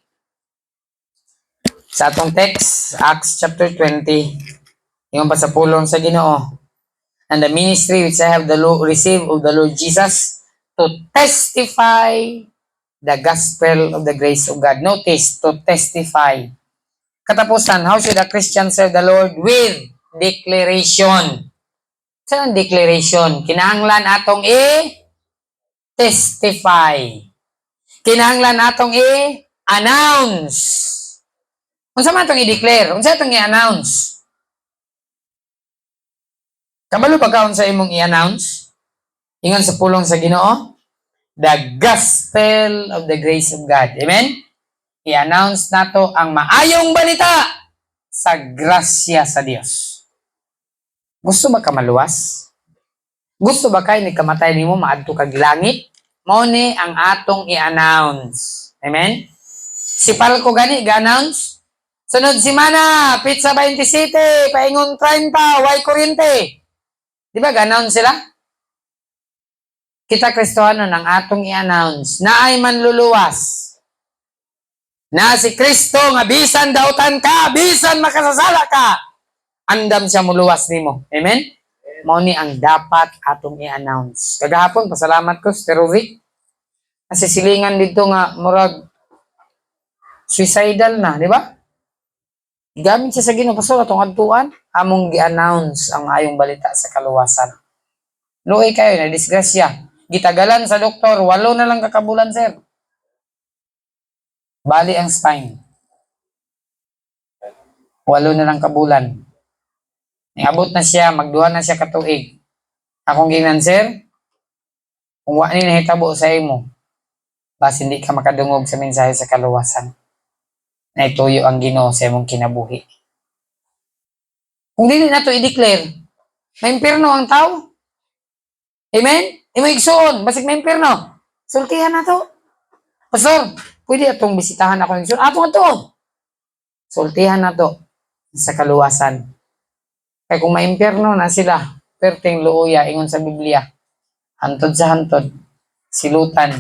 A: sa atong text, Acts chapter 20, yung pa sa pulong sa Ginoo. And the ministry which I have received of the Lord Jesus to testify the gospel of the grace of God. Notice, to testify. Katapusan, how should a Christian serve the Lord? With declaration. Saan ang declaration? Kinahanglan atong testify. Kinahanglan atong announce. Unsa man atong i-declare? Unsa atong i-announce? Kabalo ba ka unsa imong i-announce? Ingon sa pulong sa Ginoo, the gospel of the grace of God. Amen? I-announce nato ang maayong balita sa grasya sa Dios. Gusto ba ka maluwas? Gusto ba kay nagkamatay nimo maadto kag langit? Mao ni ang atong i-announce. Amen? Si Palco gani ga-announce. Sunod semana, pizza 27, paingon 30, Y Corriente. Di ba ga-announce sila? Kita Kristohanon ang atong i-announce na ay manluluwas. Na si Kristo nga bisan dautan ka, bisan makasasala ka, andam siya muluwas nimo. Amen? Mao ni ang dapat atong i-announce. Kagahapon pasalamat ko Sir Rovic. Kasi silingan dito nga murag suicidal na, di ba? Gamit siya sa Ginoo pastor atong adtuan, among gi-announce ang ayong balita sa kaluwasan. Luoy kayo na disgrasya. Gitagalan sa doktor, 8 na lang kakabulan, sir. Bali ang spine. 8 na lang kabulan. Niabot na siya, magduha na siya katuig. Akong ginan, sir, kung wa ni nahitabo sa imo, bas hindi ka makadungog sa mensahe sa kaluwasan. Na ituyo ang Ginoo sa imong kinabuhi. Kung dili na to i-declare, may impierno ang tao. Amen? Imo igsoon, basig may impierno. Sultihan na to. Pastor, pwede atong bisitahan ako ng igsoon. Atong to. Sultihan na to sa kaluwasan. Kaya kung may impierno na sila, perting luuya, ingon sa Biblia, hantod sa hantod, silutan,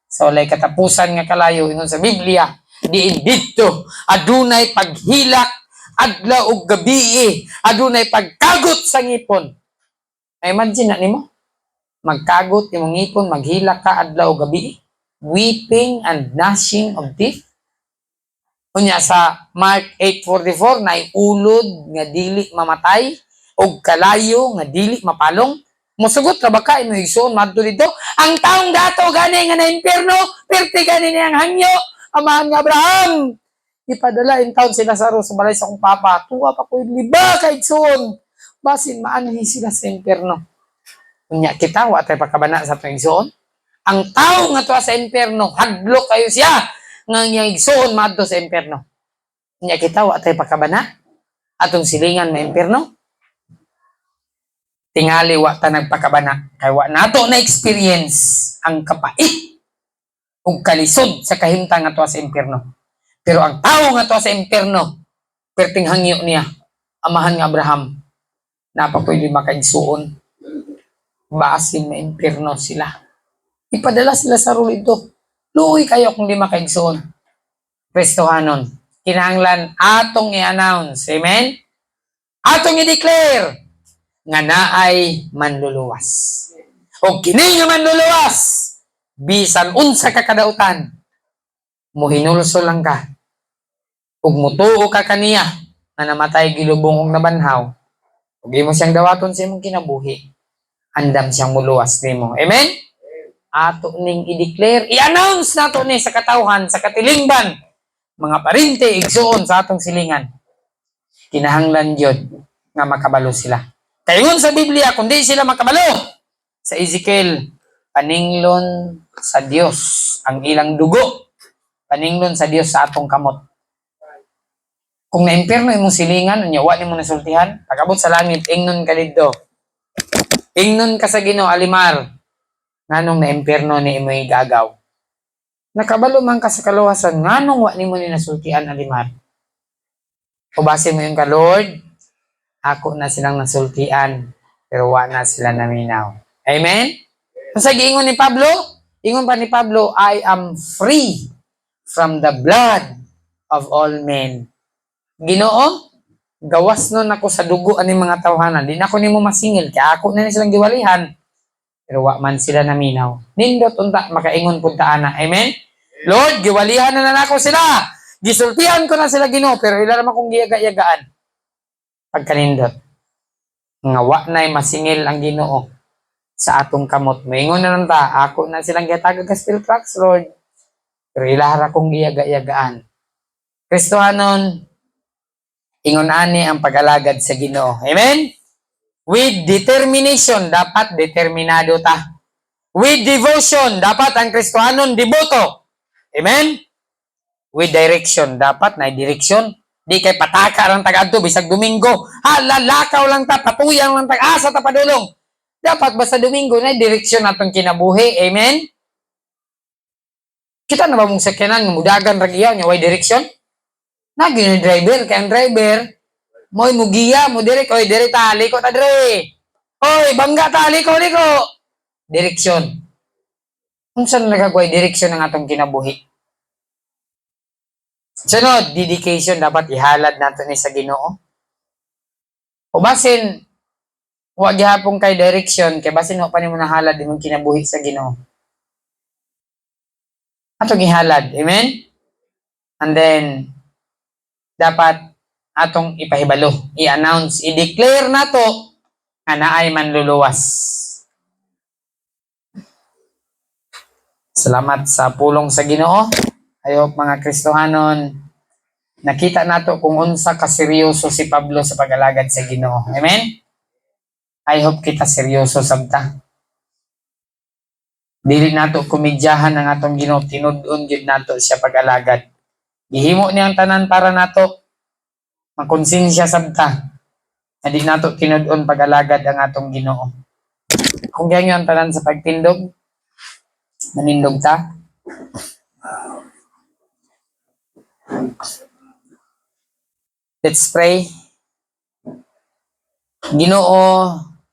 A: sa walay katapusan nga kalayo, ingon sa Biblia, diin dito, adunay paghilak, adlaw ug gabi, adunay pagkagot sa ngipon. Ay, imagine na nimo? Magkagot imong ngipon, maghilak ka adlaw ug gabi, weeping and gnashing of teeth. Unya sa Mark 8:44 nay ulod nga dili mamatay ug kalayo nga dili mapalong. Musugot ra ba ka imo igsoon madto dito? Ang taong dato gani nga na impierno, perti gani niyang hangyo, amahan nga Abraham. Ipadala in taon sila sa sa balay sa akong papa. Tuwa pa ko liba kay igsoon. Basin maanhi sila sa impierno. Unya kita wa tay pakabana sa atong igsoon. Ang tao nga tuwa sa impierno, hadlok kayo siya nga iyang igsoon madto sa impierno. Unya kita wa tay pakabana atong silingan na impierno. Tingali wa ta nagpakabana kay wa nato na experience ang kapait ug kalisod sa kahimtang nga tuwa sa impierno. Pero ang tao nga tuwa sa impierno, perting hangyo niya, amahan nga Abraham, napapwede makaigsuon. Basin may impierno sila. Ipadala sila sa rulito. Luoy kayo kung di makaigsuon. Kristohanon. Kinahanglan atong i-announce. Amen? Atong i-declare nga naay manluluwas. O kini nga manluluwas, bisan unsa ka kadautan, muhinulso lang ka. Ug mutuo ka kaniya na namatay gilubong og nabanhaw. Ug imo siyang dawaton sa imong kinabuhi. Andam siyang muluwas nimo. Amen? Ato ning i-declare, i-announce nato ni sa katawhan, sa katilingban, mga parinte, igsuon sa atong silingan. Kinahanglan yun nga makabalo sila. Kayon sa Biblia, kung di sila makabalo, sa Ezekiel, paninglon sa Dios ang ilang dugo. Paninglon sa Dios sa atong kamot. Kung na-impierno imong silingan, unyawa nimo nasultihan, pag-abot sa langit, ingnon ka dito. Ingnon ka sa Ginoo, Alimar, nganong na-impierno ni imo'y gagaw. Nakabalo man ka sa kaluwasan, nganong wa nimo ni nasultian, Alimar. O base mo yung ka, Lord, ako na silang nasultian, pero wa na sila naminaw. Amen? Kung sa giingon ni Pablo, ingon pa ni Pablo, I am free from the blood of all men. Ginoo, gawas nun ako sa dugo ani mga tawhanan. Di na ako nimo masingil, kaya ako na silang giwalihan. Pero wa man sila naminaw. Nindot unta, makaingon punta ana. Amen? Lord, giwalihan na nako sila. Gisultihan ko na sila Ginoo, pero ila naman kong giyaga-yagaan. Pagkanindot. Nga wa na'y masingil ang Ginoo sa atong kamot. Maingon na lang ta, ako na silang giyatagag ka steel tracks, Lord. Pero ilahara kong giyaga-yagaan. Kristohanon, ingon ani ang pag-alagad sa Ginoo. Amen? With determination, dapat determinado ta. With devotion, dapat ang Kristohanon deboto. Amen? With direction, dapat na direksyon. Di kay pataka lang tagadto bisag Domingo. Lalakaw lang ta, patuyang lang ta, asa ta padulong. Dapat basta Domingo na direksyon natong kinabuhi. Amen? Kita na ba mong sakyanan mudagan ra giya nya way direksyon? Nagi ni driver kay ang driver moy mugiya mo dire oy dire ta liko ta dire. Oy bangga ta liko. Direksyon. Unsa na nagagway direksyon ng atong kinabuhi? Sunod, dedication dapat ihalad nato ni sa Ginoo. O basin wa gihapon kay direksyon kay basin wa pa nimo nahalad imong kinabuhi sa Ginoo. Atong ihalad, amen? And then dapat atong ipahibalo, i-announce, i-declare nato nga naay manluluwas. Salamat sa pulong sa Ginoo. I hope mga Kristohanon nakita nato kung unsa ka seryoso si Pablo sa pag-alagad sa Ginoo. Amen? I hope kita seryoso sabta. Dili nato kumidyahan ang atong Ginoo, tinud-on gyud nato siya pag-alagad. Gihimo niya ang tanan para nato makonsensya sabta. Hindi nato tinud-on pag-alagad ang atong Ginoo. Kung ganyan ang tanan sa pagtindog, manindog ta. Let's pray. Ginoo,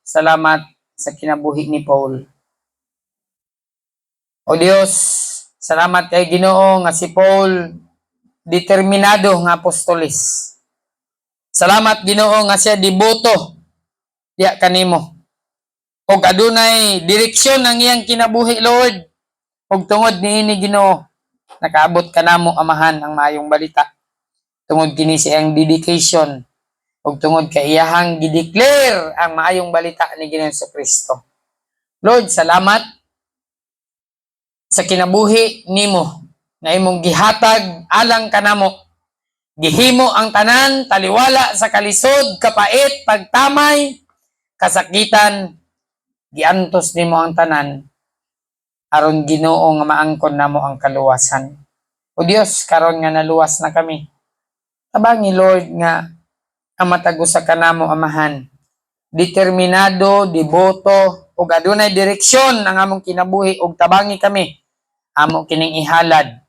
A: salamat sa kinabuhi ni Paul. O Dios, salamat kay Ginoo nga si Paul determinado nga apostolis. Salamat Ginoo nga siya deboto diya kanimo. Og adunay direksyon ang iyang kinabuhi, Lord. Og tungod niini Ginoo, nakaabot kanamo amahan ang maayong balita. Tungod kini sa iyang dedication ug tungod kay iyahang gideclare ang maayong balita ni Ginoong Kristo. Lord, salamat sa kinabuhi nimo na imong gihatag alang kanamo. Gihimo ang tanan taliwala sa kalisod, kapait, pagtamay, kasakitan. Giantos nimo ang tanan aron Ginoo nga maangkon namo ang kaluwasan. O Dios, karon nga naluwas na kami. Tabangi Lord nga ang matag usa kanamo amahan. Determinado, deboto, ug adunay direksyon ang among kinabuhi ug tabangi kami amo kining ihalad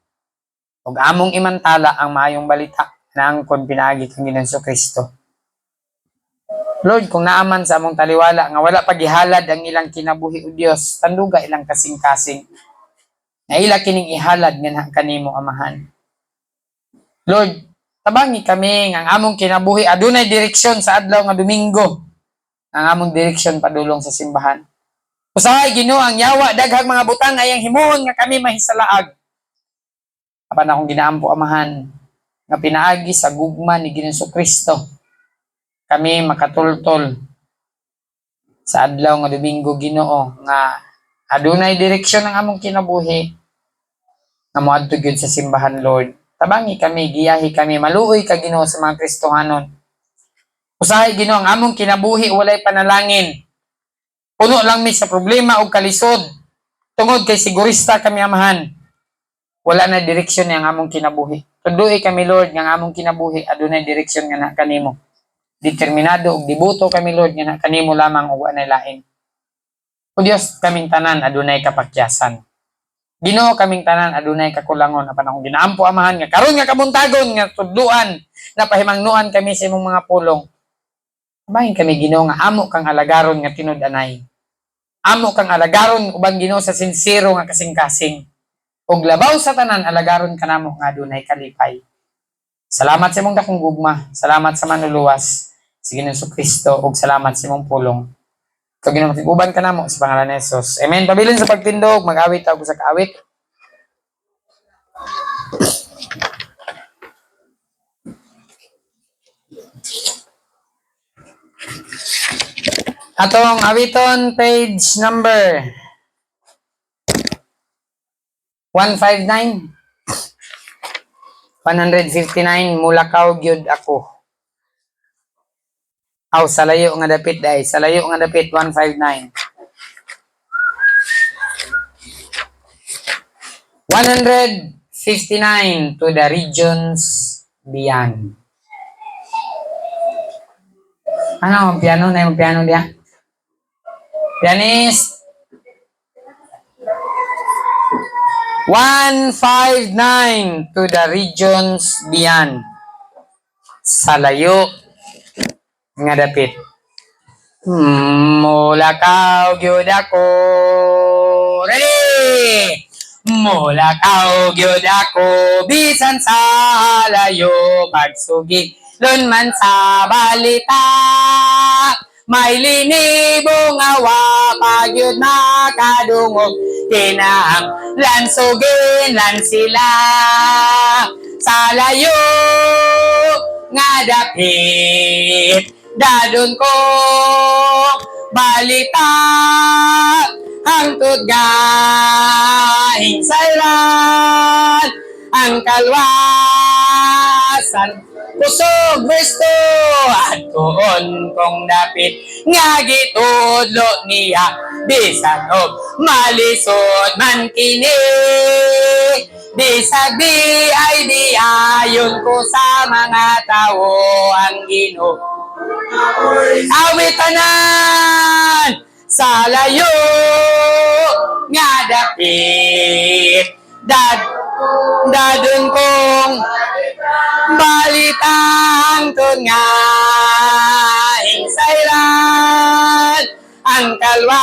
A: ug among imantala ang maayong balita na angkon pinaagi kang Ginoong Kristo. Lord, kung naaman sa among taliwala nga wala pagihalad ang ilang kinabuhi o Dios, tanduga ilang kasing-kasing na ila kining ihalad nga kanimo amahan. Lord, tabangi kami nga among kinabuhi adunay direksyon sa adlaw nga Domingo. Ang among direksyon padulong sa simbahan. Usahay Ginoo ang yawa daghang mga butang ayang himuon nga kami mahisalaag. Apan akong ginaampo amahan nga pinaagi sa gugma ni Ginoong Kristo. Kami makatultol sa adlaw nga Domingo Ginoo nga adunay direksyon ang among kinabuhi nga moadto gyud sa simbahan, Lord. Tabangi kami, giyahi kami, maluoy ka Ginoo sa mga Kristohanon. Usahay Ginoo ang among kinabuhi walay panalangin. Puno lang mi sa problema o kalisod. Tungod kay sigurista kami amahan. Wala na direksyon ang among kinabuhi. Tuduy kami Lord nga among kinabuhi adunay direksyon nga na kanimo. Determinado ug deboto kami Lord nga na kanimo lamang ug anay lain. O Dios, kaming tanan adunay kapakyasan. Ginoo, kaming tanan adunay kakulangon apan akong ginaampo amahan nga karon nga kabuntagon nga tudluan na pahimangnuan kami sa imong mga pulong. Bahin kami Ginoo nga amo kang alagaron nga tinud-anay. Amo kang alagaron ubang Ginoo sa sincero nga kasing-kasing. Og labaw sa tanan alagaron kanamo nga adunay kalipay. Salamat sa imong dakong gugma, salamat sa manluluwas si Ginoong Kristo ug salamat sa imong pulong. Kag Ginoo matiguban kanamo sa pangalan ni Jesus. Amen. Pabilin sa pagtindog, mag-awit ta og sa kaawit. Atong awiton page number 159. 159 mulakaw gyud ako. Aw salayo nga dapit dai, salayo nga dapit 159. 159 to the regions beyond. Ano, piano na yung piano dia? Pianist. 159 to the regions beyond. Salayo nga dapit. Mulakaw gyud ako. Ready? Mulakaw gyud ako bisan sa layo, pagsugilon man sa balita. May linibong awa pagyud makadungog, kinahanglan suginlan sila sa layo nga dapit. Dadon ko balita hangtod gahing sayran ang kalwasan kusog Kristo at tuon kong dapit nga gitudlo niya bisan og malisod man kini. Bisag di ay di ayon ko sa mga tao ang Ginoo. Awitanan sa layo nga dapit, dadun kong balitang tun nga insayran ang kalwasan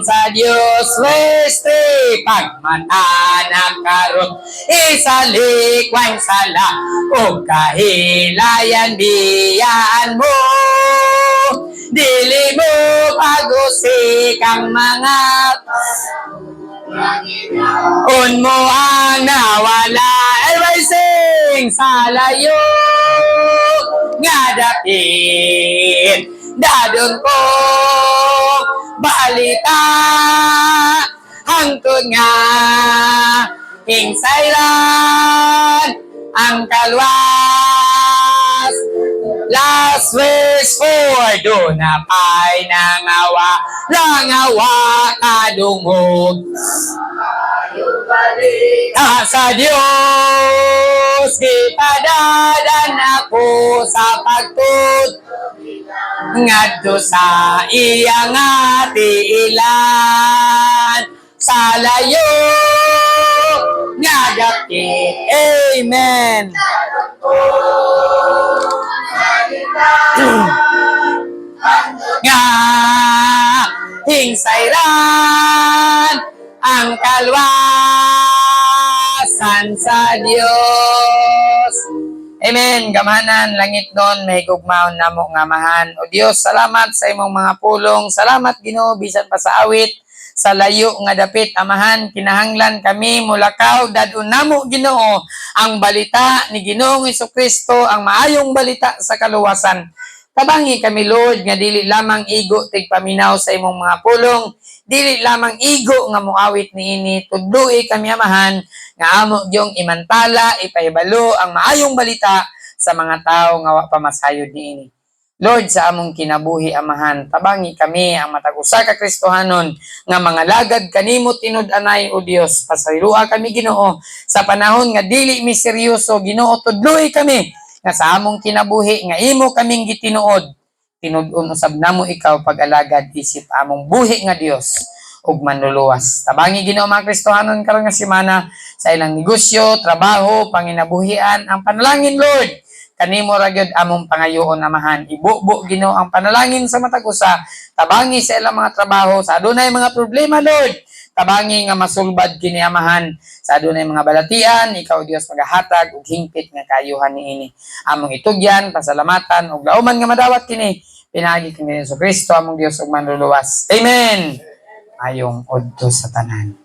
A: sa Dios weste pagmatanan karon isalikwang sala o kahilayan biyaan mo. Dili mo pag-usik ang mga un mo ang nawala. Everybody sing sa layo nga dapit, dadon ko balita hangtod nga hingsayran ang kalwas. Last verse 4, do na pa'y nangawa, langawa kadungog. Sa Diyos, ipadadan ako sa pagtud, ngadto sa iyang atiilan, sa layo nga dapit. Amen. Nga hingsayran ang kalwasan sa Dios. Amen. Gamanan langit nun may gugmaon namo nga amahan. O Dios, salamat sa imong mga pulong. Salamat Ginoo bisan pa sa awit sa layo nga dapit amahan, kinahanglan kami mulakaw dadun namo Ginoo ang balita ni Ginoong Jesucristo, ang maayong balita sa kaluwasan. Tabangi kami Lord nga dili lamang igo tigpaminaw sa imong mga pulong, dili lamang igo nga muawit niini, tudloi kami amahan nga amo gyung imantala ipahibalo ang maayong balita sa mga tawo nga wa pa masayod niini. Lord, sa among kinabuhi amahan, tabangi kami ang matag usa ka Kristohanon nga mga lagad kanimo tinud-anay o Dios. Pasayloa kami Ginoo sa panahon nga dili mi seryoso, Ginoo tudloy kami nga sa among kinabuhi nga imo kaming gitinuod. Tinud-on usab namo ikaw pag-alagad isip among buhi nga Dios ug manluluwas. Tabangi Ginoo mga Kristohanon karon nga semana sa ilang negosyo, trabaho, panginabuhian, ang panalangin Lord. Kanimo ra gyud among pangayoon amahan. Ibubo Ginoo ang panalangin sa matag usa. Tabangi sa ilang mga trabaho, sa adunay mga problema Lord. Tabangi nga masulbad kini amahan. Sa adunay mga balatian, ikaw Dios magahatag og hingpit nga kayuhan niini. Among itugyan, pasalamatan ug lauman nga madawat kini. Pinagi kini sa Kristo among Dios ug manluluwas. Amen. Ayong odto sa tanan.